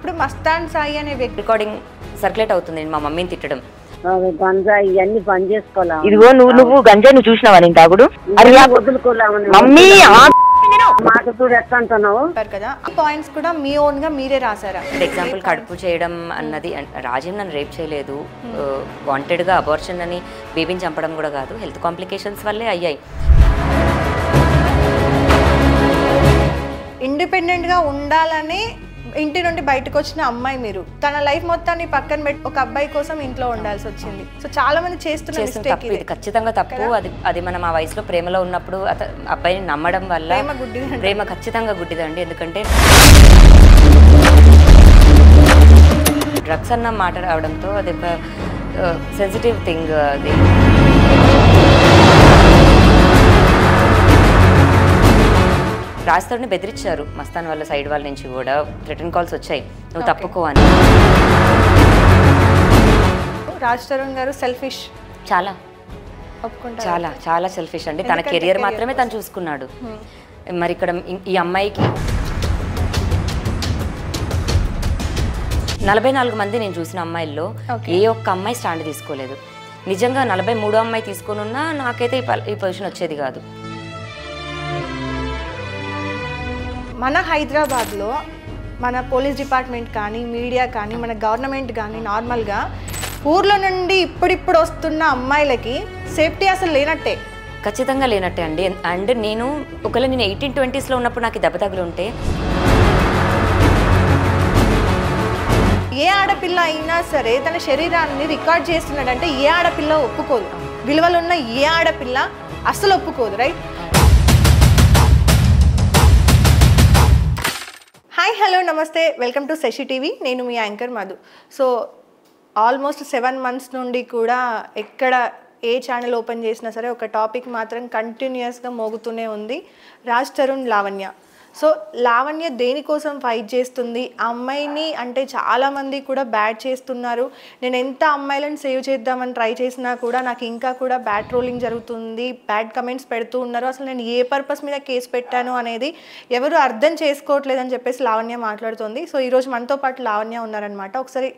ఇప్పుడు మస్తాన్ సాయి అనే వ్యక్తి రికార్డింగ్ సర్క్యులేట్ అవుతుంది మా మమ్మీని తిట్టడం. గంజాయి ఇవన్నీ బంద్ చేసుకోవాలి. ఇదిగో నువ్వు గంజాయి నువ్వు చూసినావా నేను తాగుడు? వదులుకోలేము. మమ్మీ మాట చూడు ఎట్లా అంటున్నావు కదా. ఆ పాయింట్స్ కూడా మీ ఓన్ గా మీరే రాసారా? ఎగ్జాంపుల్ కడుపు చేయడం అన్నది రాజీవ్ నన్ను రేప్ చేయలేదు, వాంటెడ్ గా అబార్షన్ అని బేబీని చంపడం కూడా కాదు, హెల్త్ కాంప్లికేషన్స్ వల్లే అయ్యాయి. ఇండిపెండెంట్ గా ఉండాలని ఇంటి నుండి బయటకు వచ్చిన అమ్మాయి మీరు, తన లైఫ్ మొత్తాన్ని పక్కన పెట్టి ఒక అబ్బాయి కోసం ఇంట్లో ఉండాల్సి వచ్చింది. సో చాలా మంది చేస్తున్న తప్పు, ఇది ఖచ్చితంగా తప్పు. అది మనం ఆ వయసులో ప్రేమలో ఉన్నప్పుడు అబ్బాయిని నమ్మడం వల్ల ప్రేమ ఖచ్చితంగా గుడ్డిదండి. ఎందుకంటే డ్రగ్స్ అన్న మాట రావడంతో అది ఒక సెన్సిటివ్ థింగ్. అది రాజ్ తరుణ్ని బెదిరించారు మస్తాన్ వాళ్ళ సైడ్ వాళ్ళ నుంచి కూడా, రిటర్న్ కాల్స్ వచ్చాయి నువ్వు తప్పుకో అని. రాజ్ తరుణ్ గారు సెల్ఫిష్, చాలా చాలా చాలా సెల్ఫిష్ అండి. తన కెరియర్ మాత్రమే తను చూసుకున్నాడు. మరి ఇక్కడ ఈ అమ్మాయికి 44 మంది నేను చూసిన అమ్మాయిల్లో ఏ ఒక్క అమ్మాయి స్టాండ్ తీసుకోలేదు. నిజంగా 43వ అమ్మాయి తీసుకొని ఉన్నా నాకైతే ఈ పొజిషన్ వచ్చేది కాదు. మన హైదరాబాద్లో మన పోలీస్ డిపార్ట్మెంట్ కానీ, మీడియా కానీ, మన గవర్నమెంట్ కానీ నార్మల్గా ఊర్లో నుండి ఇప్పుడిప్పుడు వస్తున్న అమ్మాయిలకి సేఫ్టీ అసలు లేనట్టే. ఖచ్చితంగా లేనట్టే అండి. అండ్ నేను ఒకవేళ నేను 1820s ఉన్నప్పుడు నాకు దెబ్బ తగులు ఉంటే, ఏ ఆడపిల్ల అయినా సరే తన శరీరాన్ని రికార్డ్ చేస్తున్నాడంటే ఏ ఆడపిల్ల ఒప్పుకోదు. విలువలున్న ఏ ఆడపిల్ల అసలు ఒప్పుకోదు, రైట్? హాయ్, హలో, నమస్తే, వెల్కమ్ టు శశి టీవీ. నేను మీ anchor Madhu. So almost 7 months నుండి కూడా ఎక్కడ ఏ ఛానల్ ఓపెన్ చేసినా సరే ఒక టాపిక్ మాత్రం కంటిన్యూస్గా మోగుతూనే ఉంది, రాజ్ తరుణ్ లావణ్య. సో లావణ్య దేనికోసం ఫైట్ చేస్తుంది? ఆ అమ్మాయిని అంటే చాలామంది కూడా బ్యాడ్ చేస్తున్నారు. నేను ఎంత అమ్మాయిలను సేవ్ చేద్దామని ట్రై చేసినా కూడా నాకు ఇంకా కూడా బ్యాడ్ ట్రోలింగ్ జరుగుతుంది, బ్యాడ్ కమెంట్స్ పెడుతూ ఉన్నారు. అసలు నేను ఏ పర్పస్ మీద కేసు పెట్టాను అనేది ఎవరు అర్థం చేసుకోవట్లేదని చెప్పేసి లావణ్య మాట్లాడుతుంది. సో ఈరోజు మనతో పాటు లావణ్య ఉన్నారనమాట. ఒకసారి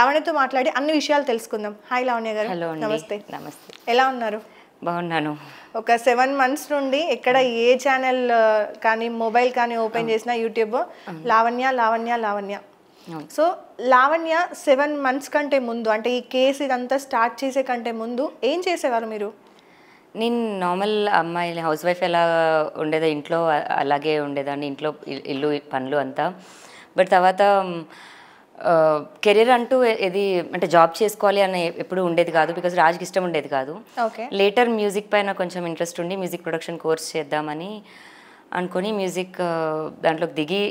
లావణ్యతో మాట్లాడి అన్ని విషయాలు తెలుసుకుందాం. హాయ్ లావణ్య గారు. హలో, నమస్తే. నమస్తే. ఎలా ఉన్నారు? బాగున్నాను. ఒక 7 months నుండి ఎక్కడ ఏ ఛానల్ కానీ మొబైల్ కానీ ఓపెన్ చేసినా YouTube Lavanya Lavanya Lavanya. So Lavanya 7 months కంటే ముందు, అంటే ఈ కేసు ఇదంతా స్టార్ట్ చేసే కంటే ముందు ఏం చేసేవారు మీరు? నేను నార్మల్ అమ్మాయి హౌస్ వైఫ్ ఎలా ఉండేదో ఇంట్లో అలాగే ఉండేదాన్ని, ఇంట్లో ఇల్లు పనులు అంతా. బట్ తర్వాత కెరీర్ అంటూ ఏది అంటే జాబ్ చేసుకోవాలి అని ఎప్పుడు ఉండేది కాదు, బికాజ్ రాజ్కి ఇష్టం ఉండేది కాదు. లేటర్ మ్యూజిక్ పైన కొంచెం ఇంట్రెస్ట్ ఉండి మ్యూజిక్ ప్రొడక్షన్ కోర్స్ చేద్దామని అనుకొని మ్యూజిక్ దాంట్లోకి దిగి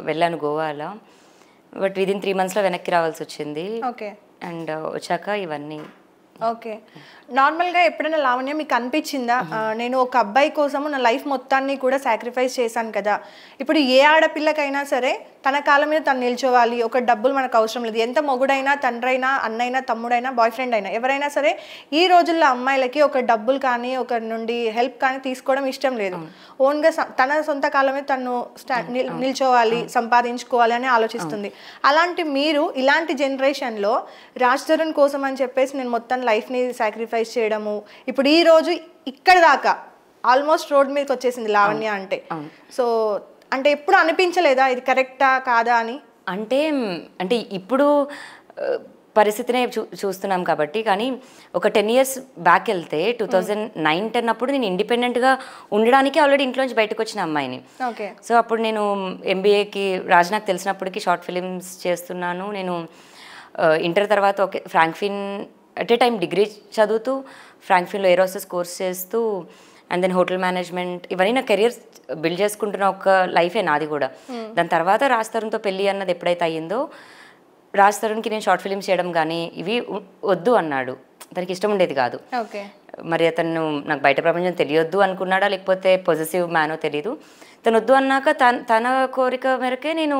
వెళ్ళాను గోవాలో. బట్ విదిన్ 3 monthsలో వెనక్కి రావాల్సి వచ్చింది. అండ్ వచ్చాక ఇవన్నీ. ఓకే, నార్మల్గా ఎప్పుడైనా లావణ్య మీకు అనిపించిందా నేను ఒక అబ్బాయి కోసము నా లైఫ్ మొత్తాన్ని కూడా సాక్రిఫైస్ చేశాను కదా, ఇప్పుడు ఏ ఆడపిల్లకైనా సరే తన కాళ్ళ మీద తను నిల్చోవాలి, ఒక డబ్బులు మనకు అవసరం లేదు, ఎంత మొగుడైనా, తండ్రైనా, అన్నైనా, తమ్ముడైనా, బాయ్ ఫ్రెండ్ అయినా ఎవరైనా సరే ఈ రోజుల్లో అమ్మాయిలకి ఒక డబ్బులు కానీ ఒకరి నుండి హెల్ప్ కానీ తీసుకోవడం ఇష్టం లేదు. ఓన్గా తన సొంత కాళ్ళ మీద తను నిల్చోవాలి, సంపాదించుకోవాలి అని ఆలోచిస్తుంది. అలాంటి మీరు ఇలాంటి జనరేషన్లో రాజ్ తరుణ్ కోసం అని చెప్పేసి నేను మొత్తం లైఫ్ని సాక్రిఫైస్ చేయడము, ఇప్పుడు ఈ రోజు ఇక్కడ దాకా ఆల్మోస్ట్ రోడ్ మీదకి వచ్చేసింది లావణ్య అంటే. సో అంటే ఎప్పుడు అనిపించలేదా ఇది కరెక్టా కాదా అని? అంటే ఇప్పుడు పరిస్థితినే చూస్తున్నాం కాబట్టి. కానీ ఒక 10 years బ్యాక్ వెళ్తే 2009-10 అప్పుడు నేను ఇండిపెండెంట్గా ఉండడానికి ఆల్రెడీ ఇంట్లోంచి బయటకు వచ్చిన అమ్మాయిని. సో అప్పుడు నేను MBAకి రాజ్ నాకు తెలిసినప్పటికీ షార్ట్ ఫిలిమ్స్ చేస్తున్నాను. నేను ఇంటర్ తర్వాత ఫ్రాంక్ఫిన్ అట్ ఏ టైం డిగ్రీ చదువుతూ ఫ్రాంక్ఫిన్లో ఎయిర్ హోస్టెస్ కోర్స్ చేస్తూ అండ్ దెన్ హోటల్ మేనేజ్మెంట్, ఇవన్నీ నా కెరియర్ బిల్డ్ చేసుకుంటున్న ఒక లైఫే నాది కూడా. దాని తర్వాత రాజ్ తరుణ్తో పెళ్ళి అన్నది ఎప్పుడైతే అయ్యిందో, రాజ్ తరుణ్కి నేను షార్ట్ ఫిల్మ్స్ చేయడం కానీ ఇవి వద్దు అన్నాడు. తనకి ఇష్టం ఉండేది కాదు. మరి అతను నాకు బయట ప్రపంచం తెలియొద్దు అనుకున్నాడా లేకపోతే పొజిటివ్ మ్యానో తెలీదు. తను వద్దు అన్నాక తన కోరిక మేరకే నేను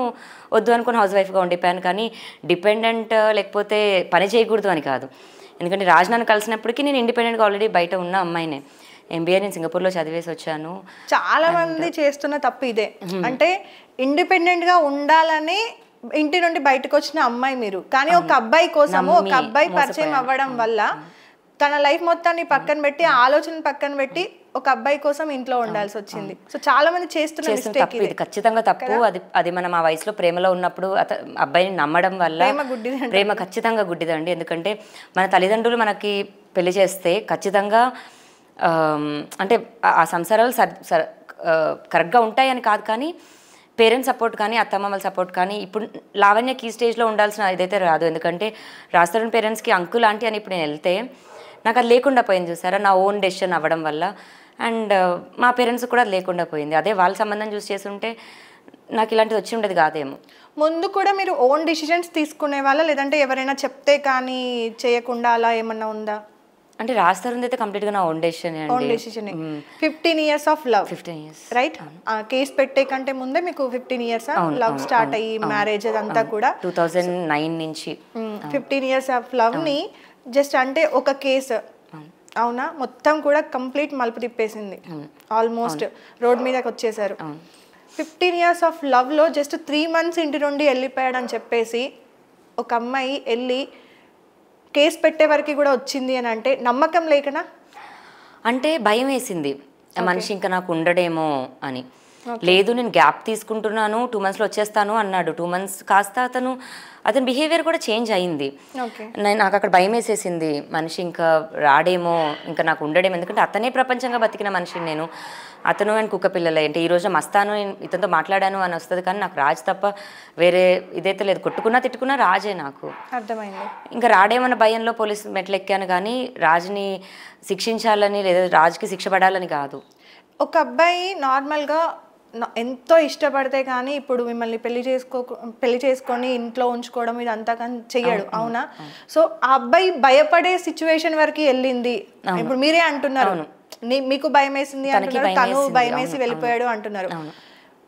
వద్దు అనుకుని హౌస్ వైఫ్గా ఉండిపోయాను. కానీ డిపెండెంట్ లేకపోతే పని చేయకూడదు అని కాదు. ఎందుకంటే రాజ్ నన్ను కలిసినప్పటికీ నేను ఇండిపెండెంట్గా ఆల్రెడీ బయట ఉన్న అమ్మాయినే. ఎంబీఏ నేను సింగపూర్లో చదివేసి వచ్చాను. చాలా మంది చేస్తున్న తప్పు ఇదే. అంటే ఇండిపెండెంట్ గా ఉండాలని ఇంటి నుండి బయటకు వచ్చిన అమ్మాయి మీరు, కానీ ఒక అబ్బాయి కోసము ఒక అబ్బాయి పరిచయం అవ్వడం వల్ల తన లైఫ్ మొత్తాన్ని పక్కన పెట్టి ఆలోచన పక్కన పెట్టి ఒక అబ్బాయి కోసం ఇంట్లో ఉండాల్సి వచ్చింది. సో చాలా మంది చేస్తున్న మిస్టేక్ ఇది ఖచ్చితంగా తప్పు. అది మనం ఆ వయసులో ప్రేమలో ఉన్నప్పుడు అబ్బాయిని నమ్మడం వల్ల ప్రేమ ఖచ్చితంగా గుడ్డిదండి. ఎందుకంటే మన తల్లిదండ్రులు మనకి పెళ్లి చేస్తే ఖచ్చితంగా అంటే ఆ సంసారాలు కరెక్ట్గా ఉంటాయని కాదు, కానీ పేరెంట్స్ సపోర్ట్ కానీ అత్తమ్మల సపోర్ట్ కానీ ఇప్పుడు లావణ్యకి ఈ స్టేజ్లో ఉండాల్సిన ఇదైతే రాదు. ఎందుకంటే రాస్తారని పేరెంట్స్కి అంకుల్ ఆంటీ అని ఇప్పుడు నేను వెళ్తే నాకు అది లేకుండా పోయింది చూసారా, నా ఓన్ డెసిషన్ అవ్వడం వల్ల. అండ్ మా పేరెంట్స్ కూడా అది లేకుండా పోయింది. అదే వాళ్ళ సంబంధం చూసి చేస్తుంటే నాకు ఇలాంటిది వచ్చి ఉండేది కాదేమో. ముందు కూడా మీరు ఓన్ డిసిజన్స్ తీసుకునే వాళ్ళ, లేదంటే ఎవరైనా చెప్తే కానీ చేయకుండా అలా ఏమన్నా ఉందా? అంటే రాస్తారు అయితే కంప్లీట్గా నా ఓన్ డెసిషన్ అండి. 15 years of love, 15 years right? Case పెట్టే కంటే ముందే మీకు 15 years లవ్ స్టార్ట్ అయ్యి మ్యారేజ్ అదంతా కూడా 2009 నుంచి 15 years ఆఫ్ లవ్ ని జస్ట్ అంటే ఒక కేసు అవునా మొత్తం కూడా కంప్లీట్ మలుపు తిప్పేసింది. ఆల్మోస్ట్ రోడ్ మీదకి వచ్చేసారు. 15 years ఆఫ్ లవ్ లో జస్ట్ 3 months ఇంటి నుండి వెళ్ళిపోయాడు అని చెప్పేసి ఒక అమ్మాయి వెళ్ళి కేసు పెట్టే వరకు కూడా వచ్చింది అని అంటే నమ్మకం లేకనా? అంటే భయం వేసింది, మనిషి ఇంకా నాకు ఉండడేమో అని. లేదు నేను గ్యాప్ తీసుకుంటున్నాను, 2 monthsలో వచ్చేస్తాను అన్నాడు. 2 months కాస్త అతని బిహేవియర్ కూడా చేంజ్ అయింది. నాకు అక్కడ భయం వేసేసింది, మనిషి ఇంకా రాడేమో, ఇంకా నాకు ఉండడేమో. ఎందుకంటే అతనే ప్రపంచంగా బతికిన మనిషిని నేను. అతను అండ్ కుక్క పిల్లలే అంటే ఈరోజు మస్తాను ఇతనితో మాట్లాడాను అని వస్తుంది, కానీ నాకు రాజు తప్ప వేరే ఇదైతే లేదు. కొట్టుకున్నా తిట్టుకున్నా రాజే నాకు. అర్థమైంది. ఇంకా రాడేమన్న భయంలో పోలీసు మెట్లు ఎక్కాను, కానీ రాజుని శిక్షించాలని లేదా రాజుకి శిక్ష పడాలని కాదు. ఒక అబ్బాయి నార్మల్గా ఎంతో ఇష్టపడితే కానీ ఇప్పుడు మిమ్మల్ని పెళ్లి చేసుకొని ఇంట్లో ఉంచుకోవడం ఇదంతా కానీ చెయ్యడు, అవునా? సో ఆ అబ్బాయి భయపడే సిచ్యువేషన్ వరకు వెళ్ళింది. ఇప్పుడు మీరే అంటున్నారు మీకు భయం వేసింది అంటున్నారు, తను భయం వేసి వెళ్ళిపోయాడు అంటున్నారు.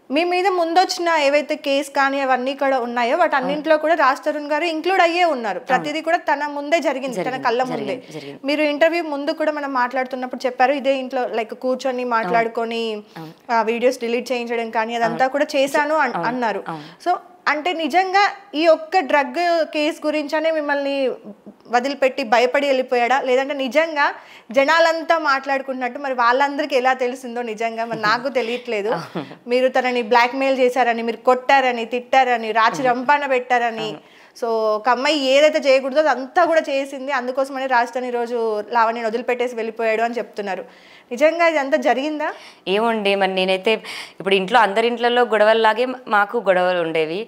మీ మీద ముందొచ్చిన ఏవైతే కేసు కానీ అవన్నీ కూడా ఉన్నాయో వాటి అన్నింటిలో కూడా రాజ్ తరుణ్ గారు ఇంక్లూడ్ అయ్యే ఉన్నారు. ప్రతిదీ కూడా తన ముందే జరిగింది, తన కళ్ళ ముందే. మీరు ఇంటర్వ్యూ ముందు కూడా మనం మాట్లాడుతున్నప్పుడు చెప్పారు, ఇదే ఇంట్లో లైక్ కూర్చొని మాట్లాడుకొని వీడియోస్ డిలీట్ చేయించడం కానీ అదంతా కూడా చేశాను అన్నారు. సో అంటే నిజంగా ఈ ఒక్క డ్రగ్ కేసు గురించనే మిమ్మల్ని వదిలిపెట్టి భయపడి వెళ్ళిపోయాడా, లేదంటే నిజంగా జనాలంతా మాట్లాడుకున్నట్టు మరి వాళ్ళందరికీ ఎలా తెలిసిందో నిజంగా మరి నాకు తెలియట్లేదు. మీరు తనని బ్లాక్మెయిల్ చేశారని, మీరు కొట్టారని, తిట్టారని, రాచి రంపాన పెట్టారని, సో ఒక అమ్మాయి ఏదైతే చేయకూడదో అదంతా కూడా చేసింది, అందుకోసమని రాజధాని రోజు లావణ్యని వదిలిపెట్టేసి వెళ్ళిపోయాడు అని చెప్తున్నారు. నిజంగా ఇదంతా జరిగిందా? ఏముండే మరి నేనైతే ఇప్పుడు ఇంట్లో అందరి ఇంట్లలో గొడవల్లాగే మాకు గొడవలు ఉండేవి,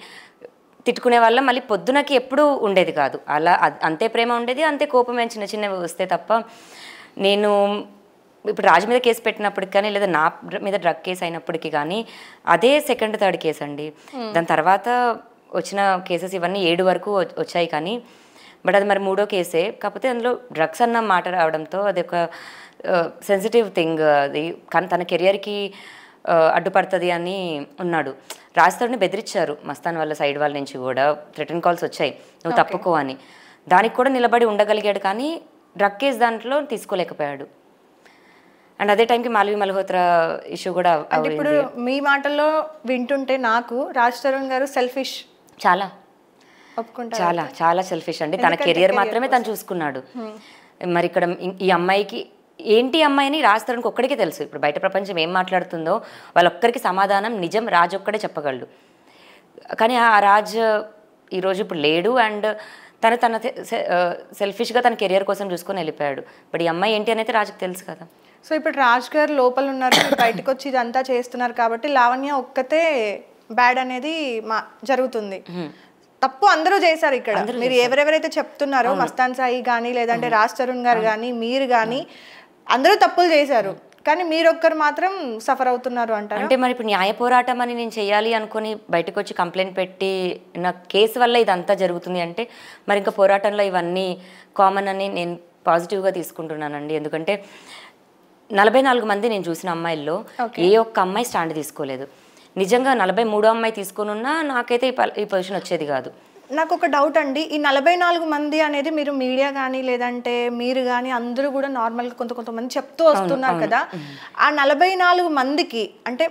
తిట్టుకునే వాళ్ళం. మళ్ళీ పొద్దునకి ఎప్పుడూ ఉండేది కాదు అలా. అంతే ప్రేమ ఉండేది, అంతే కోపం చిన్న చిన్నవి వస్తే తప్ప. నేను ఇప్పుడు రాజు మీద కేసు పెట్టినప్పటికి కానీ లేదా నా మీద డ్రగ్ కేసు అయినప్పటికీ కానీ అదే సెకండ్ థర్డ్ కేసు అండి. దాని తర్వాత వచ్చిన కేసెస్ ఇవన్నీ 7 వరకు వచ్చాయి, కానీ బట్ అది మరి 3వ కేసే. కాకపోతే అందులో డ్రగ్స్ అన్న మాట రావడంతో అది ఒక సెన్సిటివ్ థింగ్, అది కానీ తన కెరియర్కి అడ్డుపడుతుంది అని ఉన్నాడు. రాజధాని బెదిరించారు మస్తాన్ వాళ్ళ సైడ్ వాళ్ళ నుంచి కూడా, రిటర్న్ కాల్స్ వచ్చాయి నువ్వు తప్పుకో అని. దానికి కూడా నిలబడి ఉండగలిగాడు, కానీ డ్రగ్ కేసు దాంట్లో తీసుకోలేకపోయాడు. అండ్ అదే టైంకి మాల్వి మల్హోత్రా ఇష్యూ కూడా. ఇప్పుడు మీ మాటల్లో వింటుంటే నాకు రాజ్ తరుణ్ గారు సెల్ఫిష్, చాలా ఒప్పుకుంటా, చాలా చాలా సెల్ఫిష్ అండి. తన కెరియర్ మాత్రమే తను చూసుకున్నాడు. మరి ఇక్కడ ఈ అమ్మాయికి ఏంటి అమ్మాయిని రాజ్ తరుణ్కి ఒక్కడికే తెలుసు. ఇప్పుడు బయట ప్రపంచం ఏం మాట్లాడుతుందో వాళ్ళొక్కరికి సమాధానం నిజం రాజ్ ఒక్కడే చెప్పగలడు. కానీ ఆ రాజ్ ఈరోజు ఇప్పుడు లేడు, అండ్ తన సెల్ఫిష్గా తన కెరియర్ కోసం చూసుకొని వెళ్ళిపోయాడు. బట్ ఈ అమ్మాయి ఏంటి అనేది రాజుకి తెలుసు కదా. సో ఇప్పుడు రాజ్ గారు లోపల ఉన్నారు, బయటకు వచ్చి ఇదంతా చేస్తున్నారు కాబట్టి లావణ్య ఒక్కతే బ్యాడ్ అనేది జరుగుతుంది. తప్పు అందరూ చేశారు ఇక్కడ. మీరు ఎవరెవరైతే చెప్తున్నారో మస్తాన్ సాయి కానీ లేదంటే రాజ్ తరుణ్ గారు కానీ మీరు కానీ అందరూ తప్పులు చేశారు, కానీ మీరొక్కరు మాత్రం సఫర్ అవుతున్నారు అంటారు. అంటే మరి ఇప్పుడు న్యాయ పోరాటం అని నేను చేయాలి అనుకుని బయటకు వచ్చి కంప్లైంట్ పెట్టి నా కేసు వల్ల ఇదంతా జరుగుతుంది అంటే మరి ఇంకా పోరాటంలో ఇవన్నీ కామన్ అని నేను పాజిటివ్గా తీసుకుంటున్నానండి. ఎందుకంటే 44 మంది నేను చూసిన అమ్మాయిల్లో ఏ ఒక్క అమ్మాయి స్టాండ్ తీసుకోలేదు. నిజంగా 43వ అమ్మాయి తీసుకొని ఉన్నా నాకైతే ఈ పొజిషన్ వచ్చేది కాదు. నాకు ఒక డౌట్ అండి, ఈ 44 మంది అనేది మీరు మీడియా కానీ లేదంటే మీరు కానీ అందరూ కూడా నార్మల్గా కొంతమంది చెప్తూ వస్తున్నారు కదా, ఆ 44 మందికి అంటే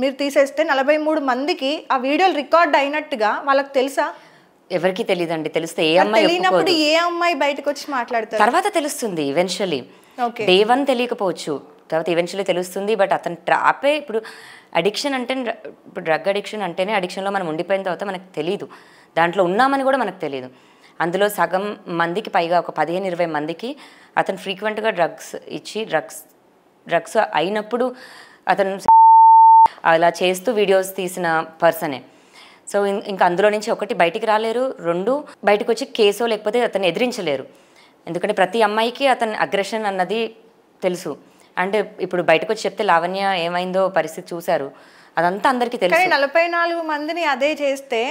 మీరు తీసేస్తే 43 మందికి ఆ వీడియోలు రికార్డ్ అయినట్టుగా వాళ్ళకి తెలుసా? ఎవరికి తెలియదండి. తెలిస్తే ఏ అమ్మాయి తెలియనప్పుడు ఏ అమ్మాయి బయటకు వచ్చి మాట్లాడతారు? తర్వాత తెలుస్తుంది ఈవెన్చువల్లీ. డే 1 తెలియకపోవచ్చు, తర్వాత ఈవెన్చువల్లీ తెలుస్తుంది. బట్ అతను ట్రాపే. ఇప్పుడు అడిక్షన్ అంటే, ఇప్పుడు డ్రగ్ అడిక్షన్ అంటేనే అడిక్షన్లో మనం ఉండిపోయిన తర్వాత మనకు తెలియదు, దాంట్లో ఉన్నామని కూడా మనకు తెలియదు. అందులో సగం మందికి పైగా ఒక 15-20 మందికి అతను ఫ్రీక్వెంట్గా డ్రగ్స్ ఇచ్చి డ్రగ్స్ అయినప్పుడు అతను అలా చేస్తూ వీడియోస్ తీసిన పర్సనే. సో ఇంకా అందులో నుంచి ఒకటి బయటికి రాలేరు, 2 బయటకు వచ్చి కేసో లేకపోతే అతను ఎదిరించలేరు. ఎందుకంటే ప్రతి అమ్మాయికి అతని అగ్రెషన్ అన్నది తెలుసు. అంటే ఇప్పుడు బయటకు వచ్చి చెప్తే లావణ్య ఏమైందో పరిస్థితి చూశారు, అదంతా అందరికీ తెలుసు. 44 మందిని అదే చేస్తే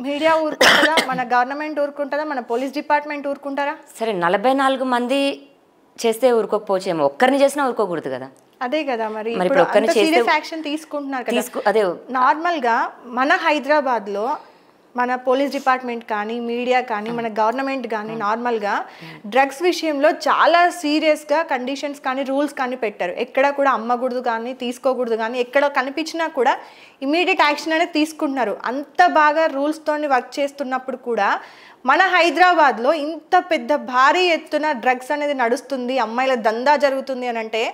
మీడియా ఊరుకుంటుందా, మన గవర్నమెంట్ ఊరుకుంటుందా, మన పోలీస్ డిపార్ట్మెంట్ ఊరుకుంటారా? సరే 44 మంది చేస్తే ఊరుకోకపోవచ్చేమో, ఒక్కరిని చేసినా ఊరుకోకూడదు కదా. అదే కదా మరి సీరియస్ యాక్షన్ తీసుకుంటున్నారు కదా. అదే నార్మల్ గా మన హైదరాబాద్ లో మన పోలీస్ డిపార్ట్మెంట్ కానీ మీడియా కానీ మన గవర్నమెంట్ కానీ నార్మల్గా డ్రగ్స్ విషయంలో చాలా సీరియస్గా కండిషన్స్ కానీ రూల్స్ కానీ పెట్టారు. ఎక్కడ కూడా అమ్మకూడదు కానీ తీసుకోకూడదు కానీ ఎక్కడ కనిపించినా కూడా ఇమీడియట్ యాక్షన్ అనేది తీసుకుంటున్నారు. అంత బాగా రూల్స్తోని వర్క్ చేస్తున్నప్పుడు కూడా మన హైదరాబాద్లో ఇంత పెద్ద భారీ ఎత్తున డ్రగ్స్ అనేది నడుస్తుంది, అమ్మాయిల దందా జరుగుతుంది అని అంటే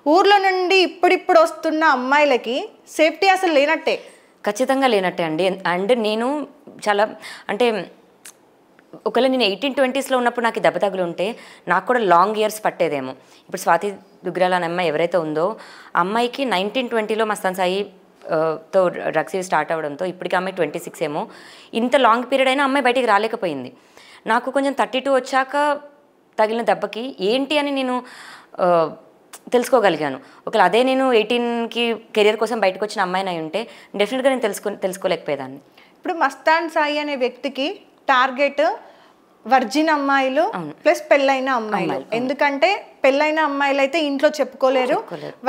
ఊర్లో నుండి ఇప్పుడిప్పుడు వస్తున్న అమ్మాయిలకి సేఫ్టీ అసలు లేనట్టే. ఖచ్చితంగా లేనట్టే అండి. అండ్ నేను చాలా అంటే ఒకవేళ నేను 18-20s ఉన్నప్పుడు నాకు దెబ్బ తగులు ఉంటే నాకు కూడా లాంగ్ ఇయర్స్ పట్టేదేమో. ఇప్పుడు స్వాతి దుగ్రాల అనే అమ్మాయి ఎవరైతే ఉందో అమ్మాయికి 19-20లో మస్తాన్ సాయి తో డ్రగ్స్ స్టార్ట్ అవ్వడంతో ఇప్పటికీ అమ్మాయి 26 ఏమో. ఇంత లాంగ్ పీరియడ్ అయినా అమ్మాయి బయటికి రాలేకపోయింది. నాకు కొంచెం 32 వచ్చాక తగిలిన దెబ్బకి ఏంటి అని నేను తెలుసుకోగలిగాను. ఒకవేళ అదే నేను 18కి కెరియర్ కోసం బయటకు వచ్చిన అమ్మాయిని అయి ఉంటే డెఫినెట్గా నేను తెలుసుకోలేకపోయేదాన్ని. ఇప్పుడు మస్తాన్ సాయి అనే వ్యక్తికి టార్గెట్ వర్జిన్ అమ్మాయిలు ప్లస్ పెళ్ళైన అమ్మాయిలు. ఎందుకంటే పెళ్ళైన అమ్మాయిలు అయితే ఇంట్లో చెప్పుకోలేరు,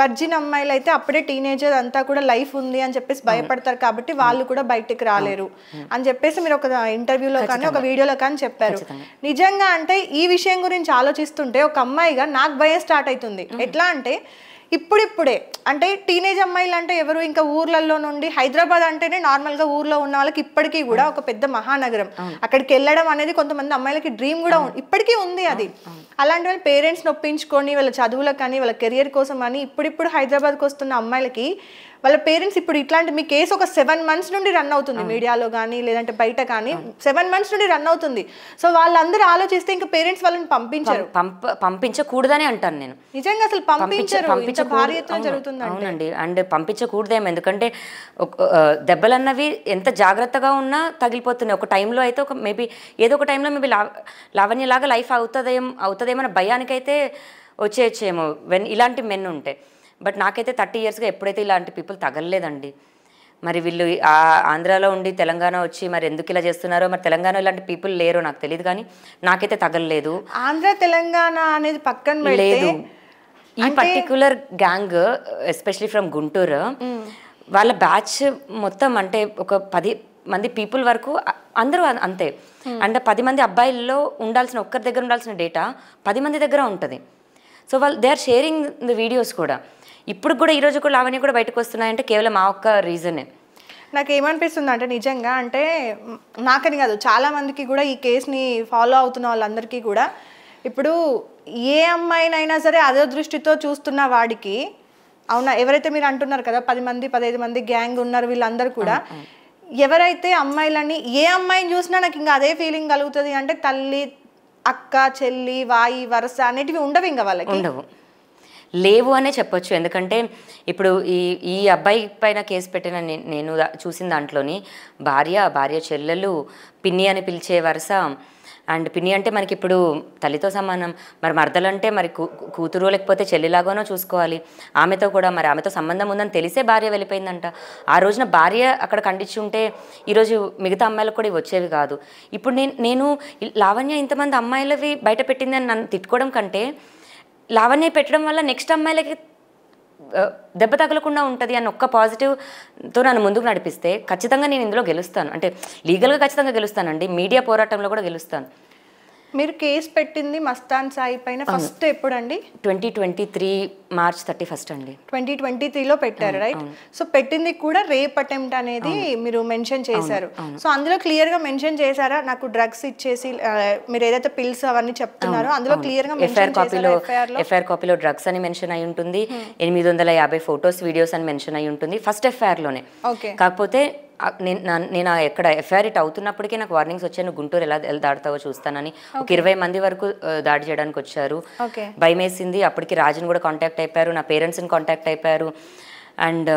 వర్జిన్ అమ్మాయిలు అయితే అప్పుడే టీనేజర్ అంతా కూడా లైఫ్ ఉంది అని చెప్పేసి భయపడతారు కాబట్టి వాళ్ళు కూడా బయటికి రాలేరు అని చెప్పేసి మీరు ఒక ఇంటర్వ్యూలో కానీ ఒక వీడియోలో కానీ చెప్పారు. నిజంగా అంటే ఈ విషయం గురించి ఆలోచిస్తుంటే ఒక అమ్మాయిగా నాకు భయం స్టార్ట్ అవుతుంది. ఎట్లా అంటే ఇప్పుడిప్పుడే అంటే టీనేజ్ అమ్మాయిలు అంటే ఎవరు, ఇంకా ఊర్లలో నుండి హైదరాబాద్ అంటేనే నార్మల్గా ఊర్లో ఉన్న వాళ్ళకి ఇప్పటికీ కూడా ఒక పెద్ద మహానగరం, అక్కడికి వెళ్ళడం అనేది కొంతమంది అమ్మాయిలకి డ్రీమ్ కూడా ఇప్పటికీ ఉంది. అది అలాంటి వాళ్ళు పేరెంట్స్ నొప్పించుకొని వాళ్ళ చదువులకు కానీ వాళ్ళ కెరియర్ కోసం అని ఇప్పుడిప్పుడు హైదరాబాద్కి వస్తున్న అమ్మాయిలకి వాళ్ళ పేరెంట్స్ ఇప్పుడు ఇట్లాంటి మీ కేసు ఒక 7 months నుండి రన్ అవుతుంది మీడియాలో కానీ లేదంటే బయట కానీ 7 months నుండి రన్ అవుతుంది. సో వాళ్ళందరూ ఆలోచిస్తే ఇంకా పేరెంట్స్ వాళ్ళని పంపించకూడదని అంటాను నేను. నిజంగా అసలు అవునండి. అండ్ పంపించకూడదేమో, ఎందుకంటే దెబ్బలు అన్నవి ఎంత జాగ్రత్తగా ఉన్నా తగిలిపోతున్నాయి. ఒక టైంలో అయితే ఒక మేబీ ఏదో ఒక టైంలో మేబీ లావణ్యలాగా లైఫ్ అవుతుందేమో అనే భయానికైతే వచ్చేయచ్చేమో ఇలాంటి మెన్ ఉంటే. బట్ నాకైతే 30 yearsగా ఎప్పుడైతే ఇలాంటి పీపుల్ తగలలేదండి. మరి వీళ్ళు ఆంధ్రాలో ఉండి తెలంగాణ వచ్చి మరి ఎందుకు ఇలా చేస్తున్నారో, మరి తెలంగాణ ఇలాంటి పీపుల్ లేరో నాకు తెలియదు, కానీ నాకైతే తగలలేదు. ఆంధ్ర తెలంగాణ అనేది పక్కన లేదు. ఈ particular gang especially from Guntur వాళ్ళ బ్యాచ్ మొత్తం అంటే ఒక 10 మంది పీపుల్ వరకు అందరూ అంతే. అంటే 10 మంది అబ్బాయిల్లో ఒక్కరి దగ్గర ఉండాల్సిన డేటా 10 మంది దగ్గర ఉంటుంది. సో వాళ్ళు they are sharing the videos కూడా. ఇప్పుడు కూడా ఈరోజు కూడా లావణ్య కూడా బయటకు వస్తున్నాయంటే కేవలం ఆ ఒక్క రీజనే. నాకు ఏమనిపిస్తుంది అంటే నిజంగా అంటే నాకని కాదు చాలా మందికి కూడా ఈ కేసుని ఫాలో అవుతున్న వాళ్ళందరికీ కూడా ఇప్పుడు ఏ అమ్మాయినైనా సరే అదే దృష్టితో చూస్తున్న వాడికి అవునా, ఎవరైతే మీరు అంటున్నారు కదా 10 మంది 15 మంది గ్యాంగ్ ఉన్నారు వీళ్ళందరూ కూడా, ఎవరైతే అమ్మాయిలని ఏ అమ్మాయిని చూసినా నాకు ఇంకా అదే ఫీలింగ్ కలుగుతుంది అంటే తల్లి అక్క చెల్లి వాయి వరస అనేటివి ఉండవు, ఇంకా వాళ్ళకి ఉండవు, లేవు అనే చెప్పొచ్చు. ఎందుకంటే ఇప్పుడు ఈ అబ్బాయి పైన కేసు పెట్టిన నేను చూసిన దాంట్లోని భార్య చెల్లెలు, పిన్ని అని పిలిచే వరుస. అండ్ పిన్ని అంటే మనకి ఇప్పుడు తల్లితో సమానం, మరి మరదలంటే మరి కూతురు లేకపోతే చెల్లిలాగానో చూసుకోవాలి. ఆమెతో కూడా మరి ఆమెతో సంబంధం ఉందని తెలిసే భార్య వెళ్ళిపోయిందంట. ఆ రోజున భార్య అక్కడ ఖండించుంటే ఈరోజు మిగతా అమ్మాయిలకు కూడా వచ్చేవి కాదు. ఇప్పుడు నేను లావణ్య ఇంతమంది అమ్మాయిలవి బయట పెట్టింది అని నన్ను తిట్టుకోవడం కంటే లావణ్య పెట్టడం వల్ల నెక్స్ట్ అమ్మాయిలకి దెబ్బ తగలకుండా ఉంటుంది అని ఒక్క పాజిటివ్తో నన్ను ముందుకు నడిపిస్తే ఖచ్చితంగా నేను ఇందులో గెలుస్తాను. అంటే లీగల్గా ఖచ్చితంగా గెలుస్తానండి, మీడియా పోరాటంలో కూడా గెలుస్తాను. మీరు కేసు పెట్టింది మస్తాన్ సాయి పైన ఫస్ట్ ఎప్పుడండి? 2023 March 31 అండి. 2023లో పెట్టారు, రైట్? సో పెట్టింది కూడా రేప్ అటెంప్ట్ అనేది మీరు మెన్షన్ చేశారు. సో అందులో క్లియర్ గా మెన్షన్ చేశారా, నాకు డ్రగ్స్ ఇచ్చేసి మీరు ఏదైతే పిల్స్ అవన్నీ చెప్తున్నారో అందులో క్లియర్ గా మెన్షన్ చేశారా? ఎఫ్ఐఆర్ కాపీలో డ్రగ్స్ అని మెన్షన్ అయి ఉంటుంది, 850 ఫొటోస్ వీడియోస్ అని మెన్షన్ అయి ఉంటుంది ఫస్ట్ ఎఫ్ఐఆర్ లోనే. కాకపోతే నేను ఎక్కడ ఎఫ్ఐఆర్ ఇట్ అవుతున్నప్పటికీ నాకు వార్నింగ్స్ వచ్చాయి, నువ్వు గుంటూరు ఎలా దాడతావో చూస్తానని. ఒక 20 మంది వరకు దాడి చేయడానికి వచ్చారు. భయం వేసింది. అప్పటికి రాజుని కూడా కాంటాక్ట్ అయిపోయారు, నా పేరెంట్స్ని కాంటాక్ట్ అయిపోయారు. అండ్